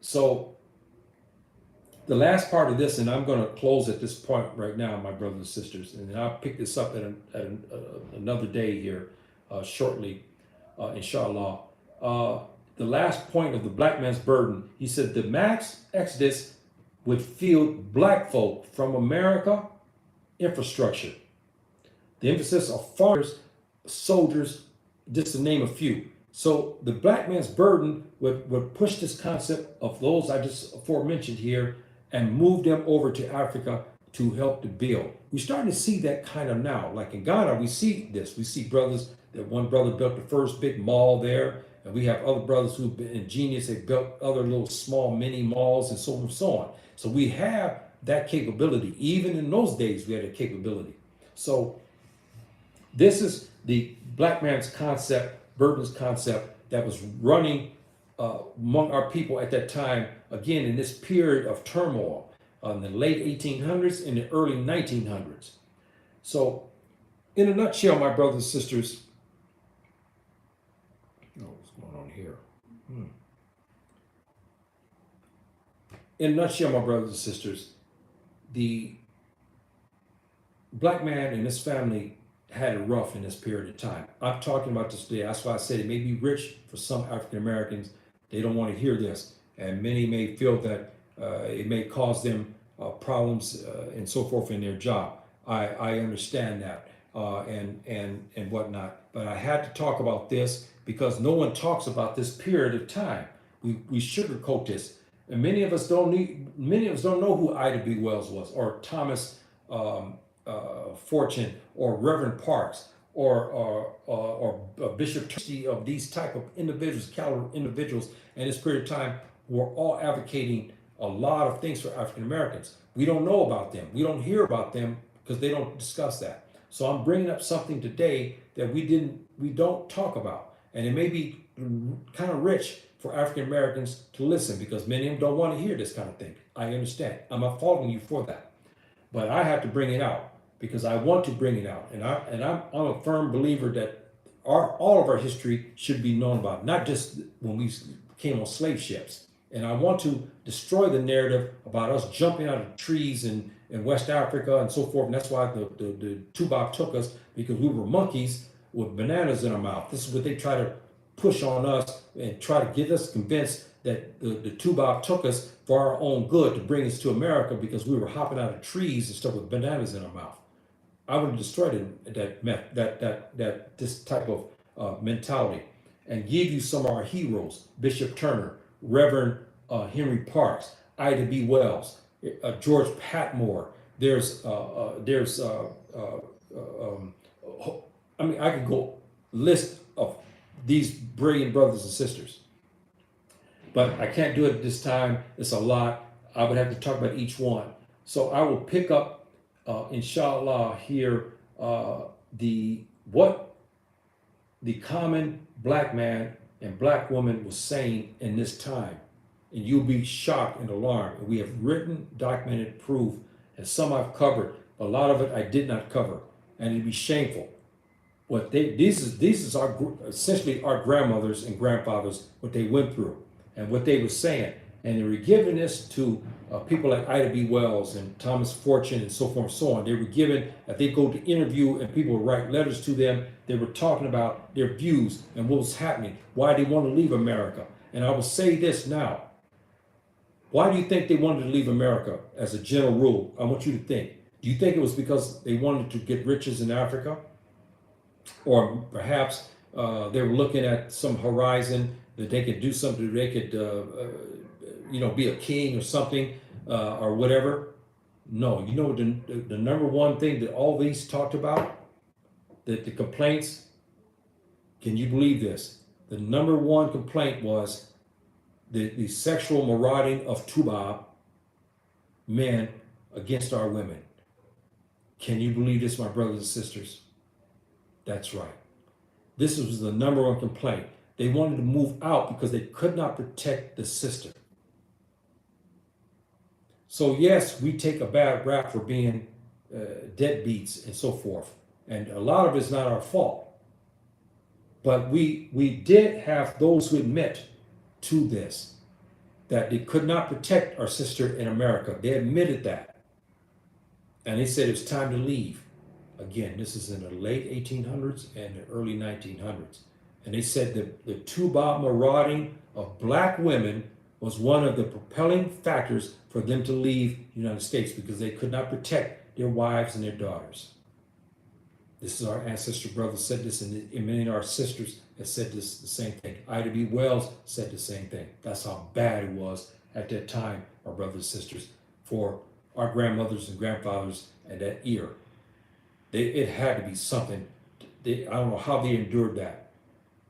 So the last part of this, and I'm going to close at this point right now, my brothers and sisters, and then I'll pick this up at another day here shortly, inshallah. The last point of the black man's burden, he said the mass exodus would field black folk from America infrastructure. The emphasis of farmers, soldiers, just to name a few. So the black man's burden would push this concept of those I just aforementioned here and move them over to Africa to help to build. We're starting to see that kind of now. Like in Ghana, we see this. We see brothers, that one brother built the first big mall there, and we have other brothers who've been ingenious. They built other little small mini malls and so on and so on. So we have that capability. Even in those days, we had a capability. So this is the black man's concept, Burton's concept that was running among our people at that time, again, in this period of turmoil in the late 1800s and the early 1900s. So in a nutshell, my brothers and sisters, what's going on here? In a nutshell, my brothers and sisters, the black man and his family had it rough in this period of time. I'm talking about this today. That's why I said it may be rich for some African Americans. They don't want to hear this. And many may feel that it may cause them problems and so forth in their job. I understand that and whatnot. But I had to talk about this because no one talks about this period of time. We sugarcoat this. And many of us don't know who Ida B. Wells was, or Thomas Fortune, or Reverend Parks, or Bishop Tracy, of these type of caliber individuals in this period of time who are all advocating a lot of things for African Americans. We don't know about them. We don't hear about them because they don't discuss that. So I'm bringing up something today that we don't talk about, and it may be kind of rich for African Americans to listen, because many of them don't want to hear this kind of thing. I understand. I'm not faulting you for that, but I have to bring it out because I want to bring it out, and I'm a firm believer that all of our history should be known about, not just when we came on slave ships. And I want to destroy the narrative about us jumping out of trees in West Africa and so forth. And that's why the Tupac took us, because we were monkeys with bananas in our mouth. This is what they try to push on us and try to get us convinced that the Tupac took us for our own good, to bring us to America because we were hopping out of trees and stuff with bananas in our mouth. I would have destroyed this type of mentality and give you some of our heroes: Bishop Turner, Reverend Henry Parks, Ida B. Wells, George Patmore. I could go list of these brilliant brothers and sisters, but I can't do it at this time. It's a lot. I would have to talk about each one. So I will pick up, inshallah, here what the common black man and black woman was saying in this time. And you'll be shocked and alarmed. And we have written, documented proof, and some I've covered. A lot of it I did not cover, and it'd be shameful. These is essentially our grandmothers and grandfathers, what they went through and what they were saying. And they were giving this to people like Ida B. Wells and Thomas Fortune and so forth and so on. They were given, if they go to interview and people would write letters to them, they were talking about their views and what was happening, why they want to leave America. And I will say this now. Why do you think they wanted to leave America as a general rule? I want you to think. Do you think it was because they wanted to get riches in Africa? Or perhaps they were looking at some horizon that they could do something, they could be a king or something, or whatever? No, you know the number one thing that all these talked about, that the complaints, can you believe this? The number one complaint was the sexual marauding of Tubab men against our women. Can you believe this, my brothers and sisters? That's right. This was the number one complaint. They wanted to move out because they could not protect the sister. So yes, we take a bad rap for being deadbeats and so forth. And a lot of it's not our fault. But we did have those who admit to this, that they could not protect our sister in America. They admitted that. And they said it's time to leave. Again, this is in the late 1800s and the early 1900s. And they said that the Tuba marauding of black women was one of the propelling factors for them to leave the United States, because they could not protect their wives and their daughters. This is our ancestor brothers said this, and many of our sisters have said this, the same thing. Ida B. Wells said the same thing. That's how bad it was at that time, our brothers and sisters, for our grandmothers and grandfathers at that era. It had to be something. I don't know how they endured that,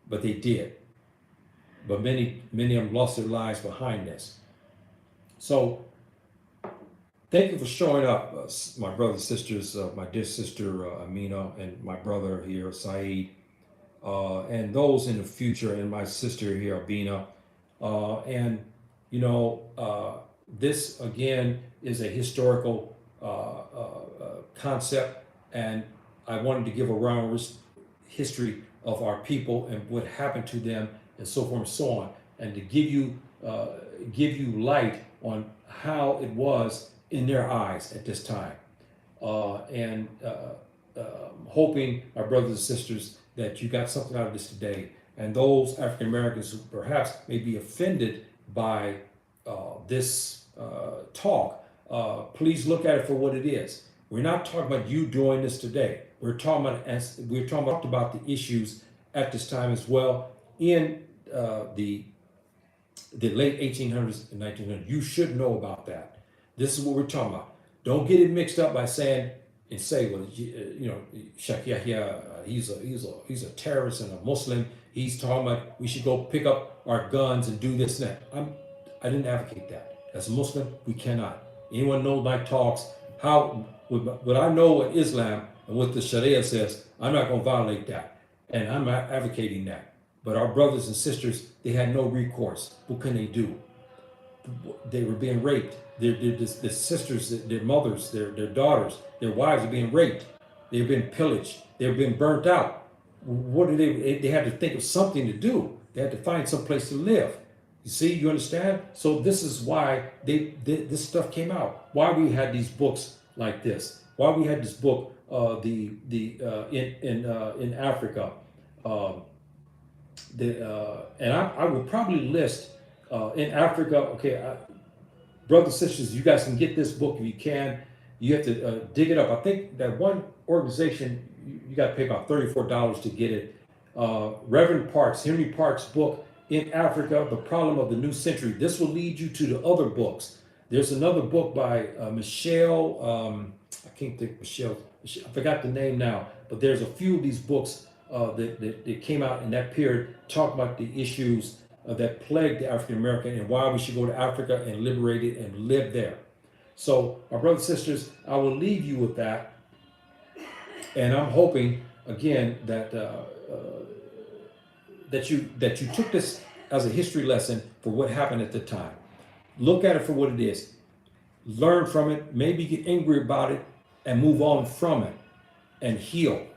but they did. But many of them lost their lives behind this. So thank you for showing up, my brothers and sisters, my dear sister Amina, and my brother here, Saeed, and those in the future, and my sister here, Abina. And, this, again, is a historical concept, and I wanted to give a round history of our people and what happened to them and so forth and so on, and to give you light on how it was in their eyes at this time, and hoping, our brothers and sisters, that you got something out of this today. And those African Americans who perhaps may be offended by this talk, please look at it for what it is. We're not talking about you doing this today. We're talking about the issues at this time as well in the late 1800s and 1900s. You should know about that. This is what we're talking about. Don't get it mixed up by saying, well, Sheikh Yahya, he's a terrorist and a Muslim. He's talking about we should go pick up our guns and do this and that. I didn't advocate that. As a Muslim, we cannot. Anyone knows my talks, what I know what Islam and what the Sharia says, I'm not going to violate that. And I'm not advocating that. But our brothers and sisters, they had no recourse. What can they do? They were being raped. Their sisters, their mothers, their daughters, their wives are being raped. They've been pillaged. They've been burnt out. What do they had to think of something to do. They had to find some place to live. You see, you understand? So this is why this stuff came out. Why we had these books like this. Why we had this book, in Africa. And I would probably list in Africa. Okay, brothers and sisters, you guys can get this book if you can. You have to dig it up. I think that one organization, you got to pay about $34 to get it. Reverend Parks, Henry Parks' book, In Africa, The Problem of the New Century. This will lead you to the other books. There's another book by Michelle, I can't think Michelle, I forgot the name now, but there's a few of these books that came out in that period, talk about the issues that plagued the African American and why we should go to Africa and liberate it and live there. So, my brothers and sisters, I will leave you with that. And I'm hoping, again, that that you took this as a history lesson for what happened at the time. Look at it for what it is. Learn from it. Maybe get angry about it and move on from it and heal.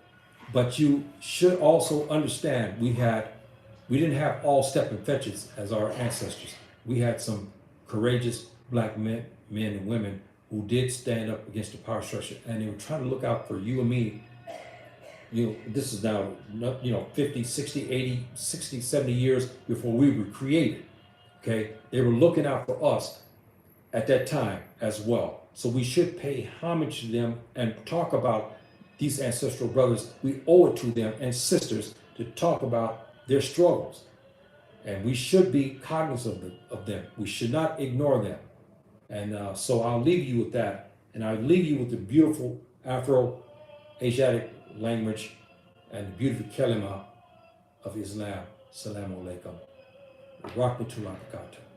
But you should also understand we didn't have all step and fetches as our ancestors. We had some courageous black men and women who did stand up against the power structure, and they were trying to look out for you and me. This is now, 50, 60, 80, 60, 70 years before we were created. Okay, they were looking out for us at that time as well. So we should pay homage to them and talk about these ancestral brothers. We owe it to them and sisters to talk about their struggles. And we should be cognizant of them. We should not ignore them. And so I'll leave you with that. And I leave you with the beautiful Afro-Asiatic language and the beautiful kalima of Islam. Salamu alaikum. Rahmatullahi wa barakatuh.